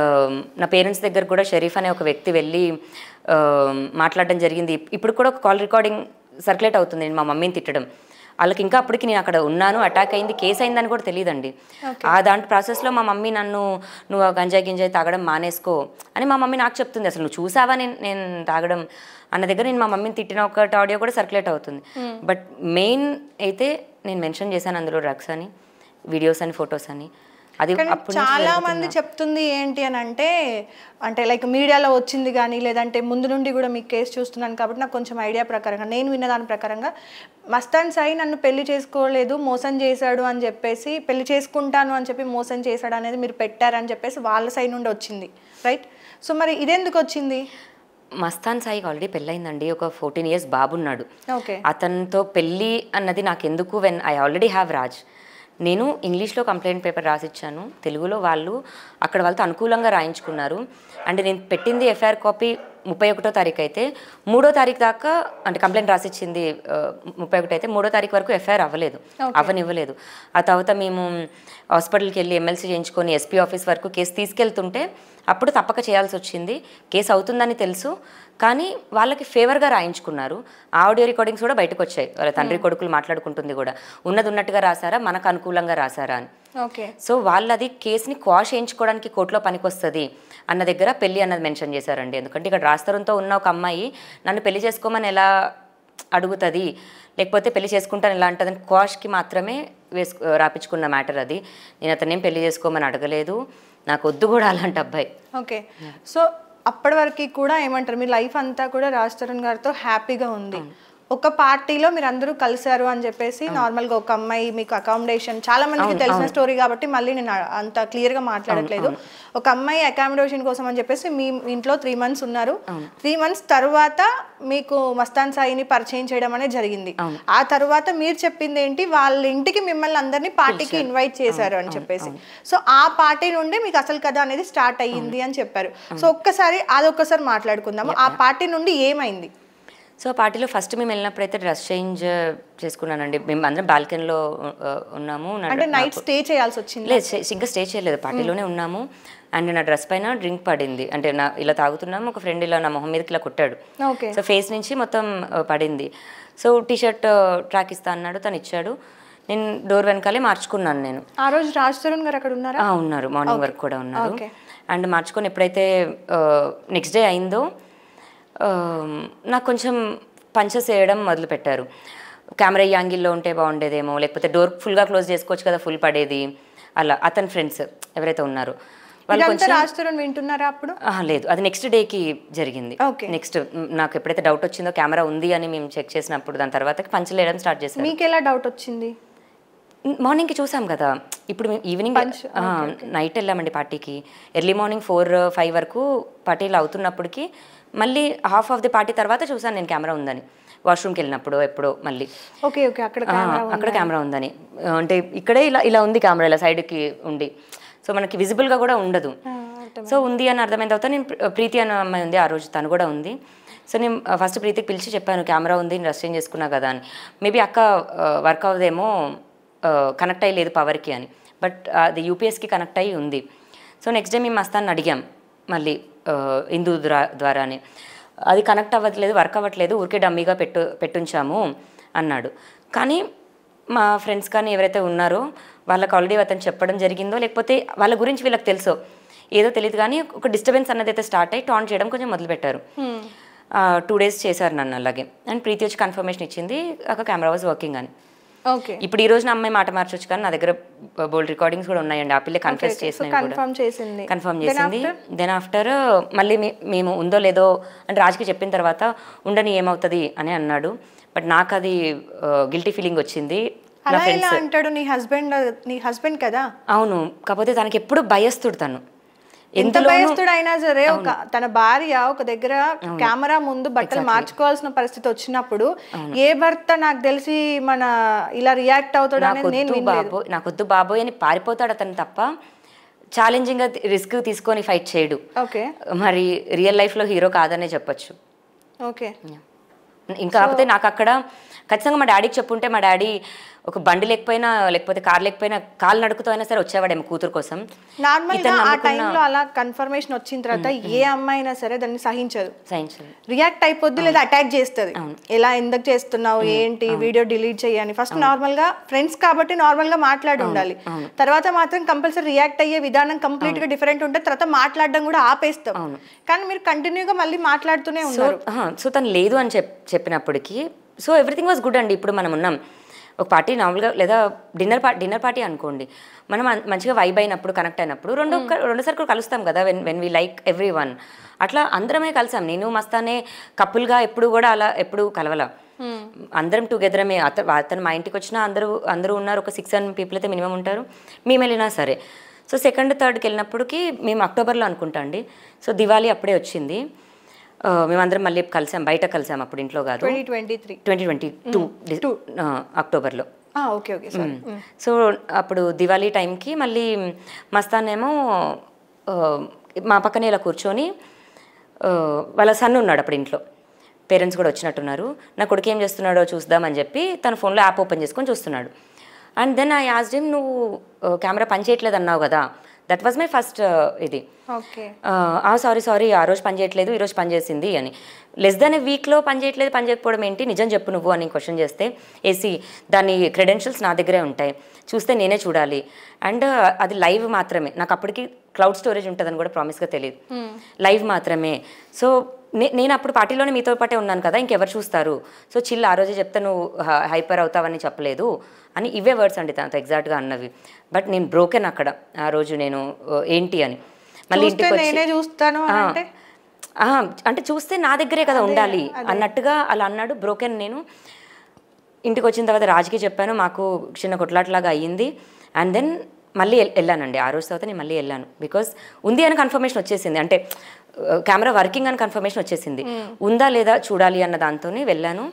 నా పేరెంట్స్ దగ్గర కూడా షరీఫ్ అనే ఒక వ్యక్తి వెళ్ళి మాట్లాడడం జరిగింది. ఇప్పుడు కూడా ఒక కాల్ రికార్డింగ్ సర్క్యులేట్ అవుతుంది మా మమ్మీని తిట్టడం. వాళ్ళకి ఇంకా అప్పటికి నేను అక్కడ ఉన్నాను, అటాక్ అయింది, కేసు అయిందని కూడా తెలియదండి. ఆ దాంట్లో ప్రాసెస్లో మా మమ్మీ నువ్వు గంజాయి గింజాయి తాగడం మానేసుకో అని మా మమ్మీ నాకు చెప్తుంది. అసలు నువ్వు చూసావా నేను తాగడం అన్న దగ్గర నేను మా మమ్మీని తిట్టిన ఒక ఆడియో కూడా సర్క్యులేట్ అవుతుంది. బట్ మెయిన్ అయితే నేను మెన్షన్ చేశాను అందులో డ్రగ్స్ అని, వీడియోస్ అని, ఫొటోస్ అని. అది చాలా మంది చెప్తుంది ఏంటి అని అంటే లైక్ మీడియాలో వచ్చింది కానీ లేదంటే ముందు నుండి కూడా మీకు కేసు చూస్తున్నాను కాబట్టి నాకు కొంచెం ఐడియా ప్రకారంగా, నేను విన్న దాని ప్రకారంగా మస్తాన్ సాయి నన్ను పెళ్లి చేసుకోలేదు, మోసం చేశాడు అని చెప్పేసి, పెళ్లి చేసుకుంటాను అని చెప్పి మోసం చేశాడు అనేది మీరు పెట్టారని చెప్పేసి వాళ్ళ సైడ్ నుండి వచ్చింది, రైట్? సో మరి ఇదెందుకు వచ్చింది? మస్తాన్ సాయికి ఆల్రెడీ పెళ్ళయిందండి, ఒక 14 years బాబు ఉన్నాడు. అతనితో పెళ్ళి అన్నది నాకు ఎందుకు, when I already have Raj. నేను ఇంగ్లీష్లో కంప్లైంట్ పేపర్ రాసిచ్చాను, తెలుగులో వాళ్ళు అక్కడ వాళ్ళతో అనుకూలంగా రాయించుకున్నారు. అండ్ నేను పెట్టింది ఎఫ్ఐఆర్ కాపీ 31వ తారీఖు అయితే 3వ తారీఖు దాకా, అంటే కంప్లైంట్ రాసిచ్చింది 31 అయితే 3వ తారీఖు వరకు ఎఫ్ఐఆర్ అవ్వనివ్వలేదు. ఆ తర్వాత మేము హాస్పిటల్కి వెళ్ళి ఎమ్మెల్సీ చేయించుకొని ఎస్పీ ఆఫీస్ వరకు కేసు తీసుకెళ్తుంటే అప్పుడు తప్పక చేయాల్సి వచ్చింది. కేసు అవుతుందని తెలుసు కానీ వాళ్ళకి ఫేవర్గా రాయించుకున్నారు. ఆడియో రికార్డింగ్స్ కూడా బయటకు వచ్చాయి, వాళ్ళ తండ్రి కొడుకులు మాట్లాడుకుంటుంది కూడా, ఉన్నట్టుగా రాసారా, మనకు అనుకూలంగా రాసారా అని. సో వాళ్ళది కేసుని క్వాష్ చేయించుకోవడానికి కోర్టులో పనికొస్తుంది అన్న దగ్గర పెళ్ళి అన్నది మెన్షన్ చేశారండి. ఎందుకంటే ఇక్కడ రాస్తరంతో ఉన్న ఒక అమ్మాయి నన్ను పెళ్లి చేసుకోమని ఎలా అడుగుతుంది, లేకపోతే పెళ్లి చేసుకుంటాను ఎలా అంటుందని క్వాష్కి మాత్రమే రాపించుకున్న మ్యాటర్ అది. నేను అతనేం పెళ్లి చేసుకోమని అడగలేదు, నాకు వద్దు కూడా అలాంటి అబ్బాయి. సో అప్పటి వరకు కూడా ఏమంటారు, మీ లైఫ్ అంతా కూడా రాజ్ తరుణ్ గారితో హ్యాపీగా ఉంది. ఒక పార్టీలో మీరు అందరూ కలిసారు అని చెప్పేసి నార్మల్గా ఒక అమ్మాయి మీకు అకామిడేషన్, చాలా మందికి తెలిసిన స్టోరీ కాబట్టి మళ్ళీ నేను అంత క్లియర్గా మాట్లాడట్లేదు. ఒక అమ్మాయి అకామిడేషన్ కోసం అని చెప్పేసి మీ ఇంట్లో 3 months ఉన్నారు. 3 months తర్వాత మీకు మస్తాన్ సాయిని పరిచయం చేయడం అనేది జరిగింది. ఆ తర్వాత మీరు చెప్పింది ఏంటి, వాళ్ళ ఇంటికి మిమ్మల్ని అందరినీ పార్టీకి ఇన్వైట్ చేశారు అని చెప్పేసి. సో ఆ పార్టీ నుండి మీకు అసలు కథ అనేది స్టార్ట్ అయ్యింది అని చెప్పారు. సో అదొక్కసారి మాట్లాడుకుందాము, ఆ పార్టీ నుండి ఏమైంది? సో పార్టీలో ఫస్ట్ మేము వెళ్ళినప్పుడైతే డ్రెస్ చేంజ్ చేసుకున్నానండి. మేము అందరం బాల్కనీలో ఉన్నాము. అంటే నైట్ స్టే చేయాల్సి వచ్చింది? లేదు, ఇంకా స్టే చేయలేదు, పార్టీలోనే ఉన్నాము. అండ్ నా డ్రెస్ పైన డ్రింక్ పడింది, అంటే ఇలా తాగుతున్నాము, ఒక ఫ్రెండ్ ఇలా నా మొహం మీదకి ఇలా కొట్టాడు. సో ఫేస్ నుంచి మొత్తం పడింది. సో టీషర్ట్ ట్రాక్ ఇస్తా అన్నాడు, తను ఇచ్చాడు. నేను డోర్ వెనకాలే మార్చుకున్నాను. నేను ఆ రోజు రాజ్ తరుణ్ గారు అక్కడ ఉన్నారా? ఉన్నారు, మార్నింగ్ వరకు కూడా ఉన్నారు. అండ్ మార్చుకొని ఎప్పుడైతే నెక్స్ట్ డే అయిందో నాకు కొంచెం పంచెస్ వేయడం మొదలుపెట్టారు. కెమెరా యాంగిల్లో ఉంటే బాగుండేదేమో, లేకపోతే డోర్ ఫుల్గా క్లోజ్ చేసుకోవచ్చు కదా, ఫుల్ పడేది అలా. అతని ఫ్రెండ్స్ ఎవరైతే ఉన్నారో వాళ్ళు కొంచెం రాజ్ తరుణ్ వింటున్నారా అప్పుడు? లేదు, అది నెక్స్ట్ డేకి జరిగింది. నెక్స్ట్ నాకు ఎప్పుడైతే డౌట్ వచ్చిందో కెమెరా ఉంది అని మేము చెక్ చేసినప్పుడు దాని తర్వాత పంచులు వేయడం స్టార్ట్ చేశారు. మీకు ఎలా డౌట్ వచ్చింది? మార్నింగ్కి చూసాం కదా, ఇప్పుడు మేము ఈవినింగ్ నైట్ వెళ్ళామండి పార్టీకి. ఎర్లీ మార్నింగ్ 4-5 వరకు పార్టీలు అవుతున్నప్పటికీ మళ్ళీ హాఫ్ ఆఫ్ ది పార్టీ తర్వాత చూసాను నేను కెమెరా ఉందని. వాష్రూమ్కి వెళ్ళినప్పుడు ఎప్పుడో మళ్ళీ అక్కడ కెమెరా ఉందని, అంటే ఇక్కడే ఇలా ఉంది కెమెరా, ఇలా సైడ్కి ఉండి, సో మనకి విజిబుల్గా కూడా ఉండదు. సో ఉంది అని అర్థమైన తర్వాత నేను ప్రీతి అనే అమ్మాయి ఉంది ఆ రోజు, తను కూడా ఉంది. సో నేను ఫస్ట్ ప్రీతికి పిలిచి చెప్పాను కెమెరా ఉంది, నేను డ్రెస్ చేంజ్ చేసుకున్నా కదా అని. మేబీ అక్క వర్క్ అవ్వదేమో, కనెక్ట్ అయ్యలేదు పవర్కి అని, బట్ అది యూపీఎస్కి కనెక్ట్ అయ్యి ఉంది. సో నెక్స్ట్ డే మేము మస్తాన్ని అడిగాం మళ్ళీ హిందూ ద్వారానే, అది కనెక్ట్ అవ్వట్లేదు, వర్క్ అవ్వట్లేదు, ఊరికే డమ్మీగా పెట్టుంచాము అన్నాడు. కానీ మా ఫ్రెండ్స్ కానీ ఎవరైతే ఉన్నారో వాళ్ళకి ఆల్రెడీ అతను చెప్పడం జరిగిందో, లేకపోతే వాళ్ళ గురించి వీళ్ళకి తెలుసో ఏదో తెలియదు కానీ ఒక డిస్టర్బెన్స్ అన్నది అయితే స్టార్ట్ అయ్యి టాన్ చేయడం కొంచెం మొదలుపెట్టారు. 2 days చేశారు నన్ను అలాగే. అండ్ ప్రీతి వచ్చి కన్ఫర్మేషన్ ఇచ్చింది అక్కడ కెమెరా వాజ్ వర్కింగ్ అని. ఓకే. ఇప్పుడు ఈ రోజు నా అమ్మాయి మాట మార్చొచ్చు, కానీ నా దగ్గర బోల్డ్ రికార్డింగ్స్ కూడా ఉన్నాయండి. ఆ పిల్ల కన్ఫెస్ చేసిన కన్ఫర్మ్ చేసింది. దెన్ ఆఫ్టర్ మళ్ళీ మేము ఉందో లేదో అంటే రాజుకి చెప్పిన తర్వాత ఉండని ఏమవుతుంది అని అన్నాడు. బట్ నాకు అది గిల్టీ ఫీలింగ్ వచ్చింది. అలా ఇలా అంటాడు నీ హస్బెండ్ కదా. అవును, కాకపోతే తనకి ఎప్పుడు భయస్తుడు. తను ఎంత భయస్తుడు అయినా సరే తన భార్య ఒక దగ్గర కెమెరా ముందు బట్టలు మార్చుకోవాల్సిన పరిస్థితి వచ్చినప్పుడు ఏ భర్త నాకు తెలిసి మన ఇలా రియాక్ట్ అవుతాడు అనేది నాకొద్దు బాబోయ్ అని పారిపోతాడు అతను తప్ప ఛాలెంజింగ్ గా రిస్క్ తీసుకొని ఫైట్ చేయడు. ఓకే. మరి రియల్ లైఫ్ లో హీరో కాదనే చెప్పొచ్చు. ఓకే. ఇంకా కాకపోతే నాకు అక్కడ ఖచ్చితంగా మా డాడీకి చెప్పుంటే మా డాడీ ఒక బండి లేకపోయినా లేకపోతే కార్ లేకపోయినా కాలు నడుకుతో అయినా సరే వచ్చేవాడేమో కూతురు కోసం. నార్మల్గా ఆ టైంలో అలా కన్ఫర్మేషన్ వచ్చిన తర్వాత ఏ అమ్మాయి అయినా సరే దాన్ని సహించదు, రియాక్ట్ అయిపోద్ది లేదా అటాక్ చేస్తుంది. ఎలా ఎందుకు చేస్తున్నావు ఏంటి వీడియో డిలీట్ చేయని. ఫస్ట్ నార్మల్ గా ఫ్రెండ్స్ కాబట్టి నార్మల్ గా మాట్లాడి ఉండాలి. తర్వాత మాత్రం కంపల్సరీ రియాక్ట్ అయ్యే విధానం కంప్లీట్ గా డిఫరెంట్ ఉంటుంది. తర్వాత మాట్లాడడం కూడా ఆపేస్తాం. కానీ మీరు కంటిన్యూగా మళ్ళీ మాట్లాడుతూనే ఉన్నారు. సో తను లేదు అని చెప్పినప్పటికీ సో ఎవ్రీథింగ్ వాజ్ గుడ్ అండి. ఇప్పుడు మనం ఉన్నాం ఒక పార్టీ నార్మల్గా లేదా డిన్నర్ పార్టీ అనుకోండి, మనం మంచిగా వైబ్ అయినప్పుడు కనెక్ట్ అయినప్పుడు రెండుసార్లు కలుస్తాం కదా when we like every one. అట్లా అందరమే కలిసాం. నేను మస్తానే కపుల్గా ఎప్పుడు కూడా అలా ఎప్పుడు కలవాల. అందరం టుగెదరమే. అతను మా ఇంటికి వచ్చినా అందరూ ఉన్నారు. ఒక 600 పీపుల్ అయితే మినిమం ఉంటారు. మేము వెళ్ళినా సరే. సో సెకండ్ థర్డ్కి వెళ్ళినప్పటికి మేము అక్టోబర్లో అనుకుంటా అండి. సో దివాళీ అప్పుడే వచ్చింది. మేమందరం మళ్ళీ బయట కలిసాం. అప్పుడు ఇంట్లో కాదు, 2022 అక్టోబర్లో. సో అప్పుడు దివాళీ టైంకి మళ్ళీ మస్తానేమో మా పక్కనే ఇలా కూర్చొని వాళ్ళ సన్ ఉన్నాడు అప్పుడు ఇంట్లో. పేరెంట్స్ కూడా వచ్చినట్టున్నారు. నా కొడుకు ఏం చేస్తున్నాడో చూద్దామని చెప్పి తన ఫోన్లో యాప్ ఓపెన్ చేసుకొని చూస్తున్నాడు. And then I asked him, నువ్వు కెమెరా పని చేయట్లేదు అన్నావు కదా. దట్ వాజ్ మై ఫస్ట్ ఇది. సారీ ఆ రోజు పని చేయట్లేదు, ఈరోజు పని చేసింది అని. లెస్ దాన్ ఏ వీక్లో పని చేయకపోవడం ఏంటి, నిజం చెప్పు నువ్వు అని క్వశ్చన్ చేస్తే దాని క్రెడెన్షియల్స్ నా దగ్గరే ఉంటాయి, చూస్తే నేనే చూడాలి. అండ్ అది లైవ్ మాత్రమే. నాకు అప్పటికి క్లౌడ్ స్టోరేజ్ ఉంటుందని కూడా ప్రామిస్గా తెలియదు. లైవ్ మాత్రమే. సో నేను అప్పుడు పార్టీలోనే మీతో పాటే ఉన్నాను కదా, ఇంకెవరు చూస్తారు. సో చిల్, ఆ రోజే చెప్తే నువ్వు హైపర్ అవుతావని చెప్పలేదు అని ఇవే వర్డ్స్ అండి తనతో ఎగ్జాక్ట్గా అన్నవి. బట్ నేను బ్రోకెన్ అక్కడ ఆ రోజు. నేను ఏంటి అని మళ్ళీ ఇంటికి అంటే చూస్తే నా దగ్గరే కదా ఉండాలి అన్నట్టుగా అలా అన్నాడు. బ్రోకెన్ నేను. ఇంటికి వచ్చిన తర్వాత రాజుకి చెప్పాను, మాకు చిన్న కొట్లాట్లాగా అయ్యింది. అండ్ దెన్ మళ్ళీ వెళ్ళానండి. ఆ రోజు తర్వాత నేను మళ్ళీ వెళ్ళాను. బికాస్ ఉంది అని కన్ఫర్మేషన్ వచ్చేసింది, అంటే కెమెరా వర్కింగ్ అని కన్ఫర్మేషన్ వచ్చేసింది. ఉందా లేదా చూడాలి అన్న దాంతోనే వెళ్ళాను.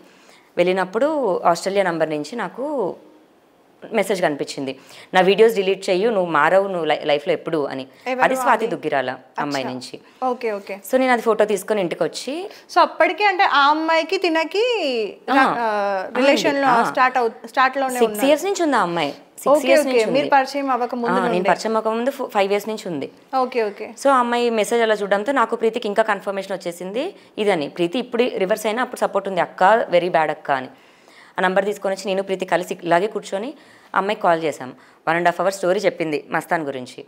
వెళ్ళినప్పుడు ఆస్ట్రేలియా నంబర్ నుంచి నాకు మెసేజ్ కనిపించింది, నా వీడియోస్ డిలీట్ చెయ్యు, నువ్వు మారవు, నువ్వు లైఫ్లో ఎప్పుడు అని. అది స్వాతి దుగ్గిరాల అమ్మాయి నుంచి. సో నేను అది ఫోటో తీసుకొని ఇంటికి వచ్చి, సో అప్పటికి అంటే ఆ అమ్మాయికి తినకి రిలేషన్ స్టార్ట్ లో 6 years నుంచి ఉంది ఆ అమ్మాయి. 6 years నుంచి నేను పరిచయం అవ్వకముందు 5 years నుంచి ఉంది. సో ఆ అమ్మాయి మెసేజ్ అలా చూడడంతో నాకు ప్రీతికి ఇంకా కన్ఫర్మేషన్ వచ్చేసింది ఇదని. ప్రీతి ఇప్పుడు రివర్స్ అయినా అప్పుడు సపోర్ట్ ఉంది, అక్క వెరీ బ్యాడ్ అక్క అని. ఆ నంబర్ తీసుకొని వచ్చి నేను ప్రీతి కలిసి ఇలాగే కూర్చొని అమ్మాయికి కాల్ చేశాం. 1.5 hours స్టోరీ చెప్పింది మస్తాన్ గురించి.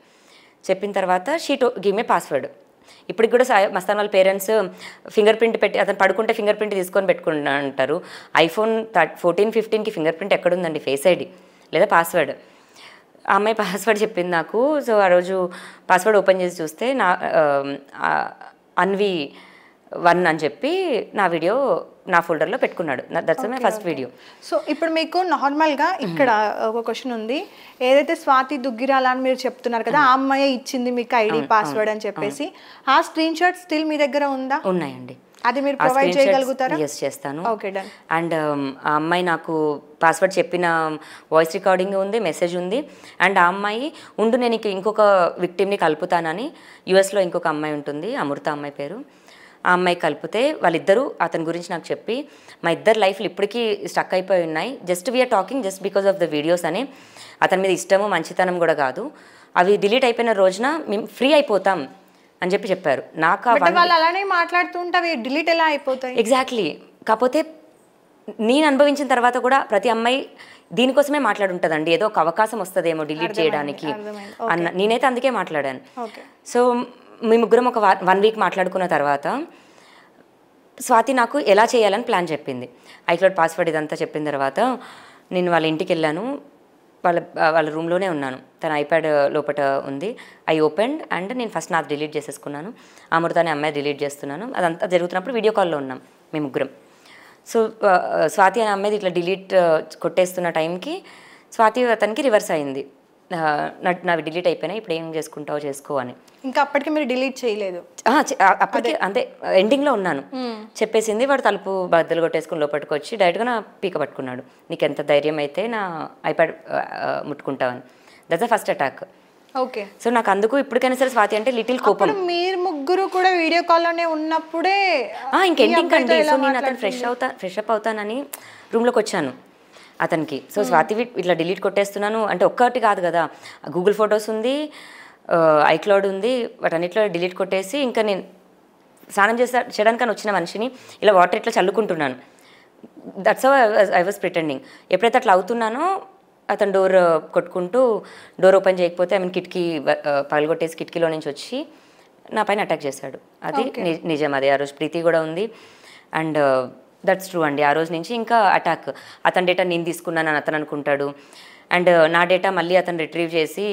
చెప్పిన తర్వాత షీ గివ్ మే పాస్వర్డ్. ఇప్పటికి కూడా మస్తాన్ వాళ్ళ పేరెంట్స్ ఫింగర్ ప్రింట్ పెట్టి, అతను పడుకుంటే ఫింగర్ ప్రింట్ తీసుకొని పెట్టుకుంటా అంటారు. iPhone 14, 15కి ఫింగర్ ప్రింట్ ఎక్కడుందండి, ఫేస్ ఐడి లేదా పాస్వర్డ్. ఆ అమ్మాయి పాస్వర్డ్ చెప్పింది నాకు. సో ఆ రోజు పాస్వర్డ్ ఓపెన్ చేసి చూస్తే నా అన్వి 1 అని చెప్పి నా వీడియో నా ఫోల్డర్లో పెట్టుకున్నాడు. That's my first video. So ఇప్పుడు మీకు నార్మల్గా ఇక్కడ ఒక క్వశ్చన్ ఉంది. ఏదైతే స్వాతి దుగ్గిరాల అని మీరు చెప్తున్నారు కదా, ఆ అమ్మాయి ఇచ్చింది మీకు ఐడి పాస్వర్డ్ అని చెప్పేసి, ఆ స్క్రీన్ షాట్ స్టిల్ మీ దగ్గర ఉందా? ఉన్నాయండి. అది మీరు ప్రొవైడ్ చేయగలుగుతారా? ఎస్, చేస్తాను. Okay, done. అండ్ ఆ అమ్మాయి నాకు పాస్వర్డ్ చెప్పిన వాయిస్ రికార్డింగ్ ఉంది, మెసేజ్ ఉంది. అండ్ ఆ అమ్మాయి ఉండు నేను ఇంకొక విక్టిమ్ని కలుపుతానని, యుఎస్లో ఇంకొక అమ్మాయి ఉంటుంది, అమృత అమ్మాయి పేరు. ఆ అమ్మాయి కలిపితే వాళ్ళిద్దరూ అతని గురించి నాకు చెప్పి, మా ఇద్దరు లైఫ్లు ఇప్పటికీ స్టక్ అయిపోయి ఉన్నాయి, just we're talking just because of the videos అని. అతని మీద ఇష్టము మంచితనం కూడా కాదు, అవి డిలీట్ అయిపోయిన రోజున మేము ఫ్రీ అయిపోతాం అని చెప్పారు. నాకు అలానే మాట్లాడుతుంటే అవి డిలీట్ ఎలా అయిపోతాయి? ఎగ్జాక్ట్లీ. కాకపోతే నేను అనుభవించిన తర్వాత కూడా ప్రతి అమ్మాయి దీనికోసమే మాట్లాడుంటుందండి, ఏదో ఒక అవకాశం వస్తుందేమో డిలీట్ చేయడానికి అన్న. నేనైతే అందుకే మాట్లాడాను. సో మీ ముగ్గురం ఒక 1 week మాట్లాడుకున్న తర్వాత స్వాతి నాకు ఎలా చేయాలని ప్లాన్ చెప్పింది. ఐక్లౌడ్ పాస్వర్డ్ ఇదంతా చెప్పిన తర్వాత నేను వాళ్ళ ఇంటికి వెళ్ళాను, వాళ్ళ రూమ్లోనే ఉన్నాను. తన ఐప్యాడ్ లోపల ఉంది. ఐ ఓపెన్ అండ్ నేను ఫస్ట్ నాది డిలీట్ చేసేసుకున్నాను. అమృతాని అమ్మాయి డిలీట్ చేస్తున్నాను. అదంతా జరుగుతున్నప్పుడు వీడియో కాల్లో ఉన్నాం మేము ముగ్గురం. సో స్వాతి అనే అమ్మాయి ఇట్లా డిలీట్ కొట్టేస్తున్న టైంకి స్వాతి అతనికి రివర్స్ అయింది, నావి డిలీట్ అయిపోయినాయి, ఇప్పుడు ఏం చేసుకుంటావో చేసుకో అని. ఇంకా అప్పటికి మీరు డిలీట్ చేయలేదు? అప్పటికి అంతే ఎండింగ్లో ఉన్నాను. చెప్పేసింది. వాడు తలుపు బద్దలు కొట్టేసుకుని లోపలికి వచ్చి డైరెక్ట్గా నా పీక పట్టుకున్నాడు. నీకు ఎంత ధైర్యం అయితే నా ఐప్యాడ్ ముట్టుకుంటావని. That's the first attack. Okay. So నాకు అందుకు ఇప్పటికైనా సరే స్వాతి అంటే లిటిల్ కోపం. మీరు ముగ్గురు కూడా వీడియో కాల్లోనే ఉన్నప్పుడే ఇంకెండింగ్ అండి. సో నేను అతను ఫ్రెష్ అప్ అవుతానని రూమ్లోకి వచ్చాను అతనికి. సో స్వాతి ఇట్లా డిలీట్ కొట్టేస్తున్నాను అంటే ఒక్కటి కాదు కదా, గూగుల్ ఫొటోస్ ఉంది, ఐక్లౌడ్ ఉంది, వాటన్నిటిలో డిలీట్ కొట్టేసి ఇంకా నేను స్నానం చేయడానికని వచ్చిన మనిషిని ఇలా వాటర్ ఇట్లా చల్లుకుంటున్నాను. That's how I was pretending. ఎప్పుడైతే అట్లా అవుతున్నానో అతను డోర్ కొట్టుకుంటూ డోర్ ఓపెన్ చేయకపోతే కిటికీ పగలగొట్టేసి కిటికీలో నుంచి వచ్చి నా పైన అటాక్ చేశాడు. అది నిజం. అది ఆ రోజు ప్రీతి కూడా ఉంది అండ్ దట్స్ ట్రూ అండి. ఆ రోజు నుంచి ఇంకా అటాక్. అతని డేటా నేను తీసుకున్నానని అతను అనుకుంటాడు అండ్ నా డేటా మళ్ళీ అతను రిట్రీవ్ చేసి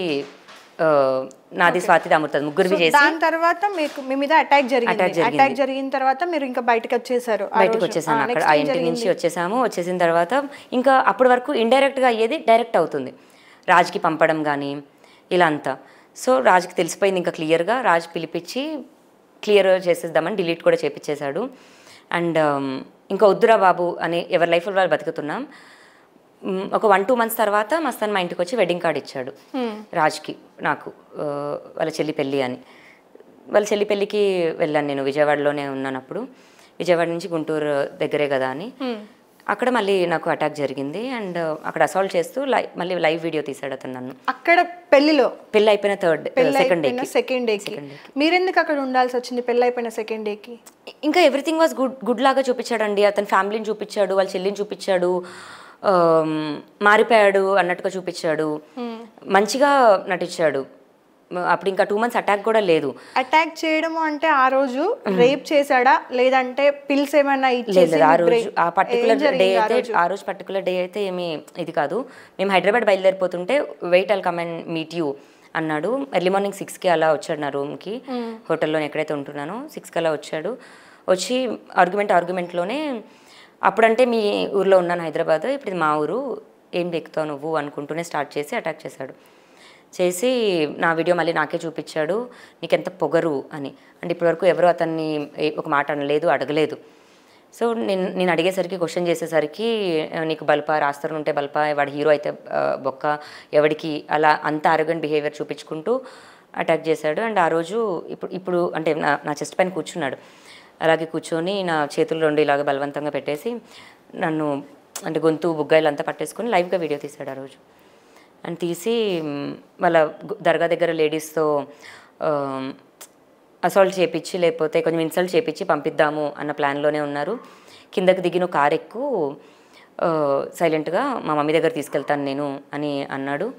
నాది స్వాతి అమృతది ముగ్గురు చేసి దాని తర్వాత మీకు మీ మీద అటాక్ జరిగిన తర్వాత మీరు ఇంకా బయటకు వచ్చేసాను. అక్కడ ఆ ఇంటి నుంచి వచ్చేసిన తర్వాత ఇంకా అప్పటి వరకు ఇండైరెక్ట్గా అయ్యేది డైరెక్ట్ అవుతుంది. రాజ్కి పంపడం కానీ ఇలా అంతా. సో రాజ్కి తెలిసిపోయింది ఇంకా క్లియర్గా. రాజ్ పిలిపించి క్లియర్ చేసేద్దామని డిలీట్ కూడా చేపించేశాడు. అండ్ ఇంకా వద్దురా బాబు అని ఎవరి లైఫ్లో వాళ్ళు బతుకుతున్నాం. ఒక 1-2 months తర్వాత మస్తాన్ మా ఇంటికి వచ్చి వెడ్డింగ్ కార్డ్ ఇచ్చాడు రాజ్కి, నాకు. వాళ్ళ చెల్లి పెళ్ళి అని. వాళ్ళ చెల్లి పెళ్ళికి వెళ్ళాను నేను. విజయవాడలోనే ఉన్నానప్పుడు. విజయవాడ నుంచి గుంటూరు దగ్గరే కదా అని అక్కడ మళ్ళీ నాకు అటాక్ జరిగింది. అండ్ అక్కడ అసాల్ట్ చేస్తూ మళ్ళీ లైవ్ వీడియో తీసాడు అతను నన్ను. అక్కడ పెళ్ళి అయిపోయిన సెకండ్ డేకి మీరెందుకు అక్కడ ఉండాల్సి వచ్చింది? పెళ్ళి అయిపోయిన సెకండ్ డేకి ఇంకా ఎవ్రీథింగ్ వాజ్ గుడ్ లాగా చూపించాడండి. అతని ఫ్యామిలీని చూపించాడు, వాళ్ళ చెల్లిని చూపించాడు, మారిపోయాడు అన్నట్టుగా చూపించాడు, మంచిగా నటించాడు. అప్పుడు ఇంకా 2 months అటాక్ కూడా లేదు. అటాక్ చేయడం అంటే ఆ రోజు రేప్ చేశాడా లేదంటే పిల్స్ ఏమైనా ఇచ్చేసి? ఆ రోజు ఆ పర్టికులర్ డే అయితే ఏమి ఇది కాదు. మేము హైదరాబాద్ బయలుదేరిపోతుంటే wait I'll come and meet you అన్నాడు. ఎర్లీ మార్నింగ్ 6కి అలా వచ్చాడు నా రూమ్కి, హోటల్లో ఎక్కడైతే ఉంటున్నానో 6కి అలా వచ్చాడు. వచ్చి ఆర్గ్యుమెంట్లోనే అప్పుడంటే మీ ఊర్లో ఉన్నాను హైదరాబాద్, ఇప్పుడు ఇది మా ఊరు, ఏం ఎక్కుతావు నువ్వు అనుకుంటూనే స్టార్ట్ చేసి అటాక్ చేశాడు. చేసి నా వీడియో మళ్ళీ నాకే చూపించాడు, నీకెంత పొగరు అని. అంటే ఇప్పటివరకు ఎవరు అతన్ని ఒక మాట అనలేదు, అడగలేదు. సో నేను అడిగేసరికి, క్వశ్చన్ చేసేసరికి నీకు బల్పా, రాస్తారు ఉంటే బల్పా, వాడు హీరో అయితే బొక్క, ఎవడికి అలా అంత ఆరోగెంట్ బిహేవియర్ చూపించుకుంటూ అటాక్ చేశాడు. అండ్ ఆ రోజు ఇప్పుడు అంటే నా చెస్ట్ పైన కూర్చున్నాడు. అలాగే కూర్చొని నా చేతులు 2 ఇలాగ బలవంతంగా పెట్టేసి నన్ను అంటే గొంతు బుగ్గాయిలు అంతా పట్టేసుకొని లైవ్గా వీడియో తీశాడు ఆ రోజు. అండ్ తీసి వాళ్ళ దర్గా దగ్గర లేడీస్తో అసాల్ట్ చేపించి లేకపోతే కొంచెం ఇన్సల్ట్ చేపించి పంపిద్దాము అన్న ప్లాన్లోనే ఉన్నారు. కిందకి దిగిన కారు ఎక్కు, సైలెంట్గా మా మమ్మీ దగ్గర తీసుకెళ్తాను నేను అని అన్నాడు.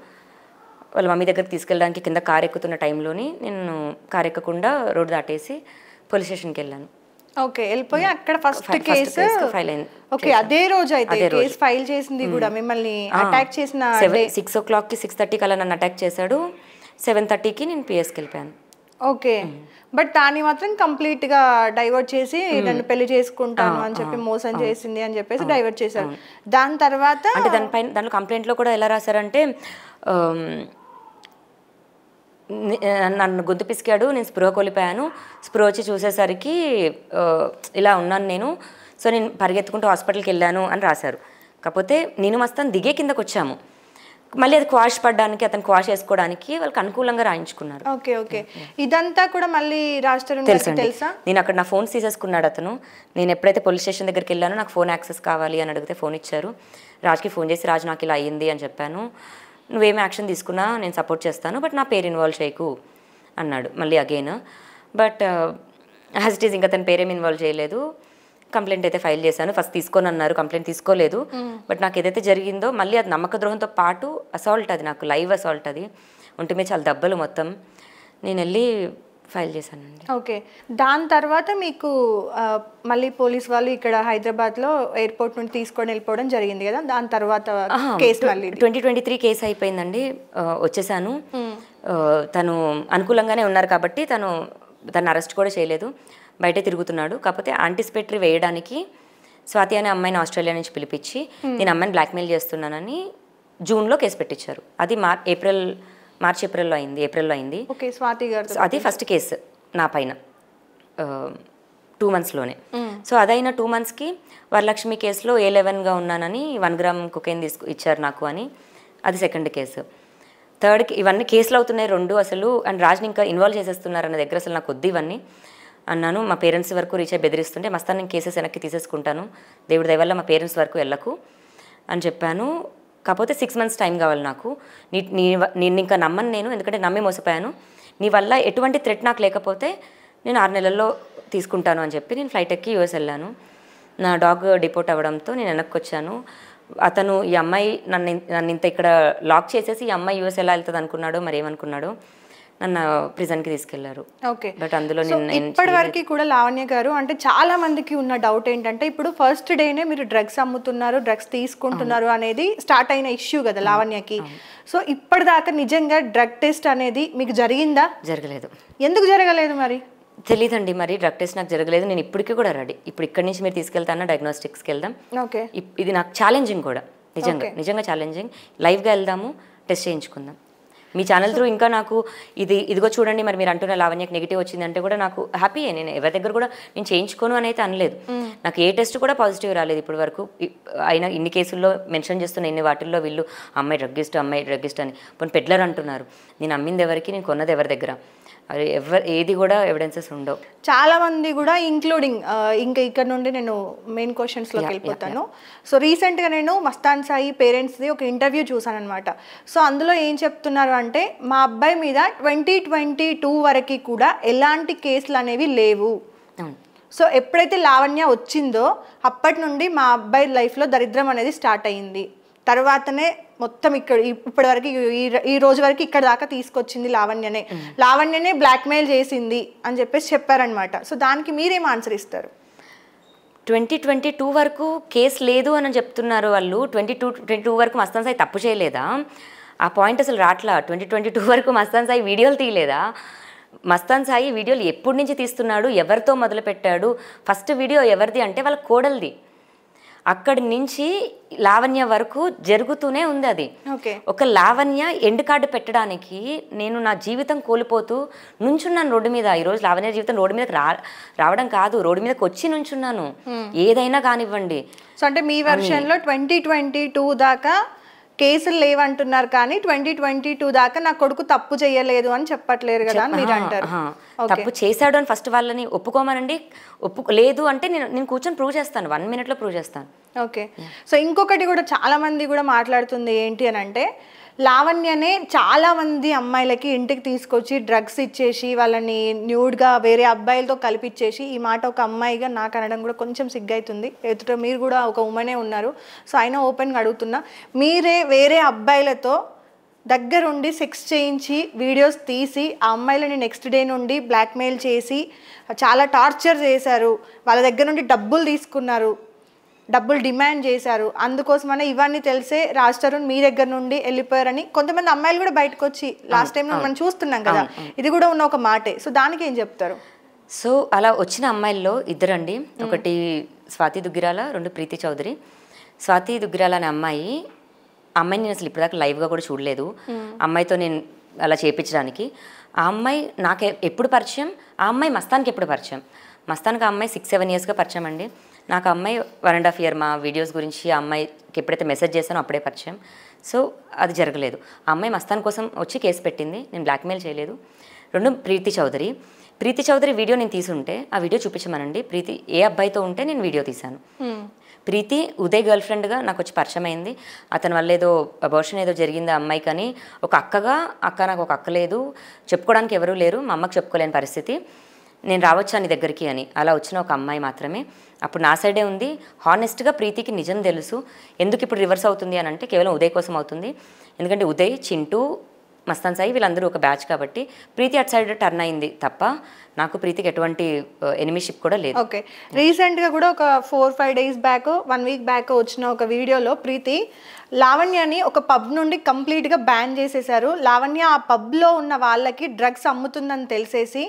వాళ్ళ మమ్మీ దగ్గరికి తీసుకెళ్ళడానికి కింద కారు ఎక్కుతున్న టైంలోని నేను కారు ఎక్కకుండా రోడ్డు దాటేసి పోలీస్ స్టేషన్కి వెళ్ళాను. ఓకే, వెళ్ళిపోయి అక్కడ ఫస్ట్ కేసు ఫైల్ అయింది. ఓకే, అదే రోజు అయితే కేసు ఫైల్ చేసింది కూడా మిమ్మల్ని అటాక్ చేసిన 6 o'clockకి 6:30కి అలా నన్ను అటాక్ చేశాడు. 7:30కి నేను పిఎస్కి వెళ్ళిపోయాను. ఓకే, బట్ దాన్ని మాత్రం కంప్లీట్ గా డైవర్ట్ చేసి నన్ను పెళ్లి చేసుకుంటాను అని చెప్పి మోసం చేసింది అని చెప్పేసి డైవర్ట్ చేశారు. దాని తర్వాత అంటే దాంట్లో కంప్లైంట్లో కూడా ఎలా రాశారంటే నన్ను గొంతు పిసికాడు, నేను స్పృహ కోల్పోయాను, స్పృహ వచ్చి చూసేసరికి ఇలా ఉన్నాను నేను, సో నేను పరిగెత్తుకుంటూ హాస్పిటల్కి వెళ్ళాను అని రాశారు. కాకపోతే నేను మస్తాన్ దిగే కిందకు వచ్చాము, మళ్ళీ అది క్వాష్ పడడానికి అతను క్వాష్ వేసుకోవడానికి వాళ్ళకి అనుకూలంగా రాయించుకున్నారు. ఓకే ఓకే, ఇదంతా కూడా మళ్ళీ తెలుసా? నేను అక్కడ నా ఫోన్ తీసేసుకున్నాడు అతను. నేను ఎప్పుడైతే పోలీస్ స్టేషన్ దగ్గరికి వెళ్ళానో నాకు ఫోన్ యాక్సెస్ కావాలి అని అడిగితే ఫోన్ ఇచ్చారు. రాజ్కి ఫోన్ చేసి రాజ్ నాకు ఇలా అయ్యింది అని చెప్పాను. నువ్వేం యాక్షన్ తీసుకున్నా నేను సపోర్ట్ చేస్తాను, బట్ నా పేరు ఇన్వాల్వ్ చేయకు అన్నాడు మళ్ళీ again. But as it is ఇంకా తన పేరేమి ఇన్వాల్వ్ చేయలేదు. కంప్లైంట్ అయితే ఫైల్ చేశాను. ఫస్ట్ తీసుకొని అన్నారు, కంప్లైంట్ తీసుకోలేదు. బట్ నాకు ఏదైతే జరిగిందో మళ్ళీ అది నమ్మక ద్రోహంతో పాటు అసాల్ట్, అది నాకు లైవ్ అసాల్ట్, అది ఒంటి మీద చాలా దెబ్బలు మొత్తం. నేను వెళ్ళి ఫైల్ చేశానండి. ఓకే. దాని తర్వాత మీకు మళ్ళీ పోలీస్ వాళ్ళు ఇక్కడ హైదరాబాద్లో ఎయిర్పోర్ట్ నుండి తీసుకొని వెళ్ళిపోవడం జరిగింది కదా, దాని తర్వాత కేసు మళ్ళీ 2023 కేసు అయిపోయిందండి. వచ్చేసాను. తను అనుకూలంగానే ఉన్నారు కాబట్టి తను అరెస్ట్ కూడా చేయలేదు, బయట తిరుగుతున్నాడు. కాకపోతే యాంటిసిపేటరీ వేయడానికి స్వాతి అనే అమ్మాయిని ఆస్ట్రేలియా నుంచి పిలిపించి నేను అమ్మాయిని బ్లాక్మెయిల్ చేస్తున్నానని జూన్లో కేసు పెట్టించారు. అది మార్చ్ ఏప్రిల్లో అయింది. ఓకే, స్వాతి గారు అది ఫస్ట్ కేసు నా పైన 2 monthsలోనే. సో అదైన 2 monthsకి వరలక్ష్మి కేసులో A11గా ఉన్నానని 1 gram కొకైన్ ఇచ్చారు నాకు అని, అది సెకండ్ కేసు. థర్డ్కి ఇవన్నీ కేసులు అవుతున్నాయి 2 అసలు, అండ్ రాజ్ని ఇంకా ఇన్వాల్వ్ చేసేస్తున్నారు అన్న దగ్గర అసలు నాకు వద్దు ఇవన్నీ అన్నాను. మా పేరెంట్స్ వరకు రీచ్ అయ్యి బెదిరిస్తుంటే మస్తాను నేను కేసెస్ వెనక్కి తీసేసుకుంటాను, దేవుడి దయ వల్ల మా పేరెంట్స్ వరకు వెళ్ళకు అని చెప్పాను. కాకపోతే 6 months టైం కావాలి నాకు, నేను ఇంకా నమ్మను నేను, ఎందుకంటే నమ్మి మోసపోయాను. నీ వల్ల ఎటువంటి థ్రెట్ నాకు లేకపోతే నేను 6 నెలల్లో తీసుకుంటాను అని చెప్పి నేను ఫ్లైట్ ఎక్కి US వెళ్ళాను. నా డాగ్ డిపోర్ట్ అవ్వడంతో నేను వెనక్కి వచ్చాను. అతను ఈ అమ్మాయి నన్ను ఇంత ఇక్కడ లాక్ చేసేసి ఈ అమ్మాయి US ఎలా వెళ్తుంది అనుకున్నాడో మరి ఏమనుకున్నాడో నన్ను ప్రిజన్కి తీసుకెళ్లారు. ఓకే, బట్ అందులో ఇప్పటి వరకు కూడా లావణ్య గారు అంటే చాలా మందికి ఉన్న డౌట్ ఏంటంటే ఇప్పుడు ఫస్ట్ డేనే మీరు డ్రగ్స్ అమ్ముతున్నారు, డ్రగ్స్ తీసుకుంటున్నారు అనేది స్టార్ట్ అయిన ఇష్యూ కదా లావణ్యకి. సో ఇప్పటిదాకా నిజంగా డ్రగ్ టెస్ట్ అనేది మీకు జరిగిందా? జరగలేదు. ఎందుకు జరగలేదు మరి? తెలీదండి, మరి డ్రగ్ టెస్ట్ నాకు జరగలేదు. నేను ఇప్పటికీ కూడా రెడీ. ఇప్పుడు ఇక్కడి నుంచి మీరు తీసుకెళ్తాను డయాగ్నోస్టిక్స్కి వెళ్దాం. ఓకే, ఇది నాకు ఛాలెంజింగ్ కూడా, నిజంగా ఛాలెంజింగ్. లైవ్గా వెళ్దాము, టెస్ట్ చేయించుకుందాం. మీ ఛానల్ త్రూ ఇంకా నాకు ఇదిగో చూడండి మరి మీరు అంటున్న లావణ్యకి నెగిటివ్ వచ్చిందంటే కూడా నాకు హ్యాపీయే. నేను ఎవరి దగ్గర కూడా నేను చేయించుకోను అని అయితే అనలేదు. నాకు ఏ టెస్ట్ కూడా పాజిటివ్ రాలేదు ఇప్పటి వరకు. అయినా ఇన్ని కేసుల్లో మెన్షన్ చేస్తున్న ఇన్ని వాటిల్లో వీళ్ళు అమ్మాయి డ్రగ్గిస్ట్ అని పోనీ పెడ్లర్ అంటున్నారు. నేను అమ్మింది ఎవరికి, నేను కొన్నది ఎవరి దగ్గర, అది ఏది కూడా ఎవిడెన్సెస్ ఉండవు. చాలా మంది కూడా ఇంక్లూడింగ్ ఇంకా ఇక్కడ నుండి నేను మెయిన్ క్వశ్చన్స్లోకి వెళ్ళిపోతాను. సో రీసెంట్గా నేను మస్తాన్ సాయి పేరెంట్స్ది ఒక ఇంటర్వ్యూ చూసాను అనమాట. సో అందులో ఏం చెప్తున్నారు అంటే మా అబ్బాయి మీద 2022 వరకు కూడా ఎలాంటి కేసులు అనేవి లేవు. సో ఎప్పుడైతే లావణ్య వచ్చిందో అప్పటి నుండి మా అబ్బాయి లైఫ్లో దరిద్రం అనేది స్టార్ట్ అయ్యింది. తర్వాతనే మొత్తం ఇప్పటి వరకు ఈ రోజు వరకు ఇక్కడ దాకా తీసుకొచ్చింది లావణ్యనే బ్లాక్మెయిల్ చేసింది అని చెప్పారనమాట. సో దానికి మీరేం ఆన్సర్ ఇస్తారు? 2022 వరకు కేసు లేదు అని చెప్తున్నారు వాళ్ళు. 2022 వరకు మస్తాన్ సాయి తప్పు చేయలేదా? ఆ పాయింట్ అసలు రాట్లా. 2022 వరకు మస్తాన్ సాయి వీడియోలు తీయలేదా? మస్తాన్ సాయి వీడియోలు ఎప్పటి నుంచి తీస్తున్నాడు, ఎవరితో మొదలు పెట్టాడు? ఫస్ట్ వీడియో ఎవరిది అంటే వాళ్ళ కోడలిది. అక్కడి నుంచి లావణ్య వరకు జరుగుతూనే ఉంది అది. ఒక లావణ్య ఎండ్ కార్డు పెట్టడానికి నేను నా జీవితం కోల్పోతూ నుంచున్నాను రోడ్డు మీద. ఈరోజు లావణ్య జీవితం రోడ్డు మీదకి రావడం కాదు, రోడ్డు మీదకి వచ్చి నుంచున్నాను. ఏదైనా కానివ్వండి. సో అంటే మీ వెర్షన్లో 2022 దాకా కేసులు లేవంటున్నారు, కానీ 2022 దాకా నా కొడుకు తప్పు చేయలేదు అని చెప్పట్లేరు కదా అని మీరు అంటారు. తప్పు చేశాడు అని ఫస్ట్ వాళ్ళని ఒప్పుకోమనండి. లేదు అంటే నేను కూర్చొని ప్రూవ్ చేస్తాను, 1 minute ప్రూవ్ చేస్తాను. ఓకే. సో ఇంకొకటి కూడా చాలా మంది కూడా మాట్లాడుతుంది ఏంటి అని అంటే లావణ్యనే చాలా మంది అమ్మాయిలకి ఇంటికి తీసుకొచ్చి డ్రగ్స్ ఇచ్చేసి వాళ్ళని న్యూడ్గా వేరే అబ్బాయిలతో కలిపిచ్చేసి, ఈ మాట ఒక అమ్మాయిగా నాకు అనడం కూడా కొంచెం సిగ్గైతుంది. ఎదుట మీరు కూడా ఒక ఉమెనే ఉన్నారు. సో అయినా ఓపెన్గా అడుగుతున్నా, మీరే వేరే అబ్బాయిలతో దగ్గరుండి సెక్స్ చేయించి వీడియోస్ తీసి ఆ అమ్మాయిలని నెక్స్ట్ డే నుండి బ్లాక్మెయిల్ చేసి చాలా టార్చర్ చేశారు, వాళ్ళ దగ్గర నుండి డబ్బులు తీసుకున్నారు, డబ్బులు డిమాండ్ చేశారు. అందుకోసమనే ఇవన్నీ తెలిసే రాజ్ తరుణ్ మీ దగ్గర నుండి వెళ్ళిపోయారని కొంతమంది అమ్మాయిలు కూడా బయటకు వచ్చి లాస్ట్ టైం మనం చూస్తున్నాం కదా, ఇది కూడా ఉన్న ఒక మాటే. సో దానికి ఏం చెప్తారు? సో అలా వచ్చిన అమ్మాయిల్లో ఇద్దరండి. ఒకటి స్వాతి దుగ్గిరాల, 2 ప్రీతి చౌదరి. స్వాతి దుగ్గిరాల అనే అమ్మాయిని నేను అసలు ఇప్పటిదాకా లైవ్గా కూడా చూడలేదు. అమ్మాయితో నేను అలా చేయించడానికి. ఆ అమ్మాయి నాకు ఎప్పుడు పరిచయం, ఆ అమ్మాయి మస్తాన్కి ఎప్పుడు పరిచయం. మస్తాన్కి ఆ అమ్మాయి 6-7 yearsగా పరిచయం అండి. నాకు అమ్మాయి 1.5 year మా వీడియోస్ గురించి ఆ అమ్మాయికి ఎప్పుడైతే మెసేజ్ చేశానో అప్పుడే పరిచయం. సో అది జరగలేదు. ఆ అమ్మాయి మస్తాన్ కోసం వచ్చి కేసు పెట్టింది, నేను బ్లాక్మెయిల్ చేయలేదు. 2 ప్రీతి చౌదరి వీడియో నేను తీసుంటే ఆ వీడియో చూపించమనండి. ప్రీతి ఏ అబ్బాయితో ఉంటే నేను వీడియో తీశాను. ప్రీతి ఉదయ్ గర్ల్ ఫ్రెండ్గా నాకు వచ్చి పరిచయం అయింది. అతని వల్ల ఏదో అబార్షన్ ఏదో జరిగింది ఆ అమ్మాయి, కానీ ఒక అక్క నాకు ఒక అక్క లేదు, చెప్పుకోవడానికి ఎవరూ లేరు, మా అమ్మకి చెప్పుకోలేని పరిస్థితి, నేను రావచ్చా నీ దగ్గరికి అని అలా వచ్చిన ఒక అమ్మాయి మాత్రమే. అప్పుడు నా సైడే ఉంది. హానెస్ట్గా ప్రీతికి నిజం తెలుసు. ఎందుకు ఇప్పుడు రివర్స్ అవుతుంది అని అంటే కేవలం ఉదయ్ కోసం అవుతుంది. ఎందుకంటే ఉదయ్, చింటూ, మస్తాన్ సాయి వీళ్ళందరూ ఒక బ్యాచ్ కాబట్టి ప్రీతి అటు సైడ్ టర్న్ అయింది తప్ప నాకు ప్రీతికి ఎటువంటి ఎనిమిషిప్ కూడా లేదు. ఓకే, రీసెంట్గా కూడా ఒక 4-5 డేస్ బ్యాక్ 1 వీక్ బ్యాక్ వచ్చిన ఒక వీడియోలో ప్రీతి లావణ్యని ఒక పబ్ నుండి కంప్లీట్గా బ్యాన్ చేసేసారు. లావణ్య ఆ పబ్లో ఉన్న వాళ్ళకి డ్రగ్స్ అమ్ముతుందని తెలిసేసి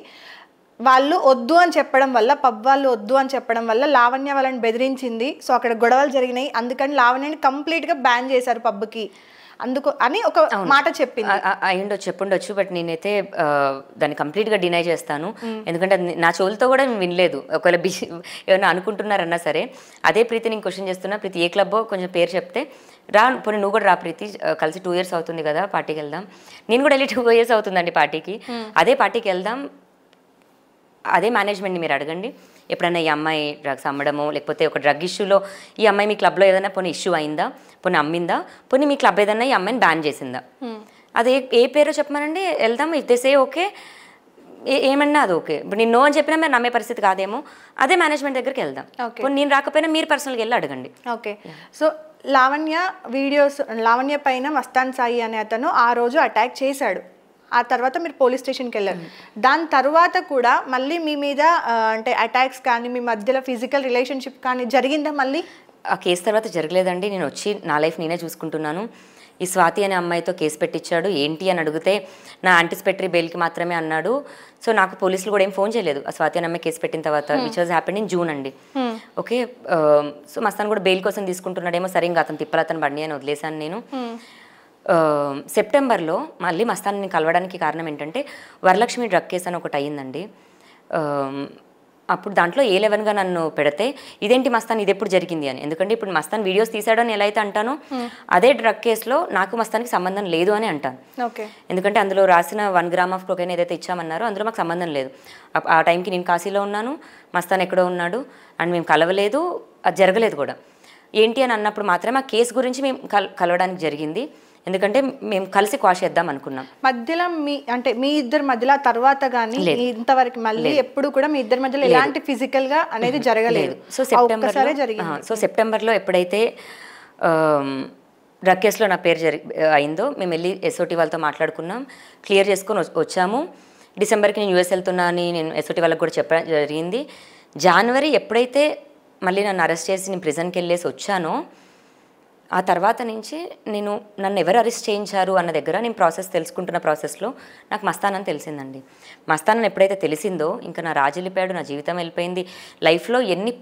వాళ్ళు వద్దు అని చెప్పడం వల్ల, పబ్ వాళ్ళు వద్దు అని చెప్పడం వల్ల లావణ్య వాళ్ళని బెదిరించింది. సో అక్కడ గొడవలు జరిగినాయి, అందుకని లావణ్యని కంప్లీట్గా బ్యాన్ చేశారు పబ్కి అందుకు అని ఒక మాట చెప్పింది. అయ్యుండొచ్చు, చెప్పుండొచ్చు. బట్ నేనైతే దాన్ని కంప్లీట్గా డినై చేస్తాను. ఎందుకంటే నా చెవులతో కూడా నేను వినలేదు. ఒకవేళ ఏమైనా అనుకుంటున్నారన్నా సరే. అదే ప్రీతి నేను క్వశ్చన్ చేస్తున్నా, ప్రీతి ఏ క్లబ్బో కొంచెం పేరు చెప్తే రా, పోనీ నువ్వు కూడా రా ప్రీతి, కలిసి 2 years అవుతుంది కదా పార్టీకి వెళ్దాం. నేను కూడా వెళ్ళి 2 years అవుతుందండి పార్టీకి. అదే పార్టీకి వెళ్దాం, అదే మేనేజ్మెంట్ని మీరు అడగండి. ఎప్పుడైనా ఈ అమ్మాయి డ్రగ్స్ అమ్మడమో లేకపోతే ఒక డ్రగ్ ఇష్యూలో ఈ అమ్మాయి మీ క్లబ్లో ఏదైనా పోనీ ఇష్యూ అయిందా, పోనీ అమ్మిందా, పోనీ మీ క్లబ్ ఏదైనా ఈ అమ్మాయిని బ్యాన్ చేసిందా, అది ఏ పేరో చెప్పమనండి, వెళ్దాం. ఇఫ్ దే సే ఓకే, ఏమన్నా అది ఓకే. ఇప్పుడు నేను నో అని చెప్పినా మీరు నమ్మే పరిస్థితి కాదేమో, అదే మేనేజ్మెంట్ దగ్గరికి వెళ్దాం. పోనీ నేను రాకపోయినా మీరు పర్సనల్గా వెళ్ళి అడగండి. Okay, so Lavanya videos, Lavanya పైన మస్తాన్ సాయి అనే అతను ఆ రోజు అటాక్ చేశాడు. ఆ తర్వాత మీరు పోలీస్ స్టేషన్కి వెళ్ళారు. దాని తర్వాత కూడా మళ్ళీ మీ మీద అంటే అటాక్స్ కానీ మీ మధ్యలో ఫిజికల్ రిలేషన్షిప్ కానీ జరిగిందా మళ్ళీ? ఆ కేసు తర్వాత జరగలేదండి. నేను వచ్చి నా లైఫ్ నేనే చూసుకుంటున్నాను. ఈ స్వాతి అనే అమ్మాయితో కేసు పెట్టించాడు. ఏంటి అని అడిగితే నా యాంటిసిపేటరీ బెయిల్కి మాత్రమే అన్నాడు. సో నాకు పోలీసులు కూడా ఏం ఫోన్ చేయలేదు ఆ స్వాతి అనే అమ్మాయి కేసు పెట్టిన తర్వాత, which was happened in June అండి. ఓకే, సో మస్తాన్ కూడా బెయిల్ కోసం తీసుకుంటున్నాడేమో, సరే ఇంకా అతను తిప్పలు అతను బండి అని వదిలేశాను నేను. సెప్టెంబర్లో మళ్ళీ మస్తాన్ని కలవడానికి కారణం ఏంటంటే వరలక్ష్మి డ్రగ్ కేసు అని ఒకటి అయ్యిందండి. అప్పుడు దాంట్లో A11గా నన్ను పెడితే ఇదేంటి మస్తాన్ ఇది ఎప్పుడు జరిగింది అని. ఎందుకంటే ఇప్పుడు మస్తాన్ వీడియోస్ తీసాడని ఎలా అయితే అంటానో అదే డ్రగ్ కేసులో నాకు మస్తానికి సంబంధం లేదు అని అంటాను. ఓకే, ఎందుకంటే అందులో రాసిన 1 gram ఆఫ్ కొకైన్ ఏదైతే ఇచ్చామన్నారో అందులో మాకు సంబంధం లేదు. ఆ టైంకి నేను కాశీలో ఉన్నాను, మస్తాన్ ఎక్కడో ఉన్నాడు, అండ్ మేము కలవలేదు, అది జరగలేదు కూడా. ఏంటి అని అన్నప్పుడు మాత్రమే ఆ కేసు గురించి మేము కలవడానికి జరిగింది. ఎందుకంటే మేము కలిసి క్వాష్ చేద్దాం అనుకున్నాం. మధ్యలో మీ ఇద్దరి మధ్యలో తర్వాత కానీ ఇంతవరకు మళ్ళీ ఎప్పుడు కూడా మీ ఇద్దరి మధ్యలో ఎలాంటి ఫిజికల్ గా అనేది జరగలేదు. సో సెప్టెంబర్లో ఎప్పుడైతే డ్రగ్ కేసులో నా పేరు అయిందో మేము వెళ్ళి SOT వాళ్ళతో మాట్లాడుకున్నాం, క్లియర్ చేసుకొని వచ్చాము. డిసెంబర్కి నేను US వెళ్తున్నా అని నేను SOT వాళ్ళకి కూడా చెప్పడం జరిగింది. జనవరి ఎప్పుడైతే మళ్ళీ నన్ను అరెస్ట్ చేసి నేను ప్రిజన్కి వెళ్ళేసి వచ్చానో ఆ తర్వాత నుంచి నన్ను ఎవరు అరెస్ట్ చేయించారు అన్న దగ్గర నేను తెలుసుకుంటున్న ప్రాసెస్లో నాకు మస్తాన్ అని తెలిసిందండి. మస్తాన్ ఎప్పుడైతే తెలిసిందో ఇంకా నా రాజు వెళ్ళిపోయాడు, నా జీవితం వెళ్ళిపోయింది. లైఫ్లో ఎన్ని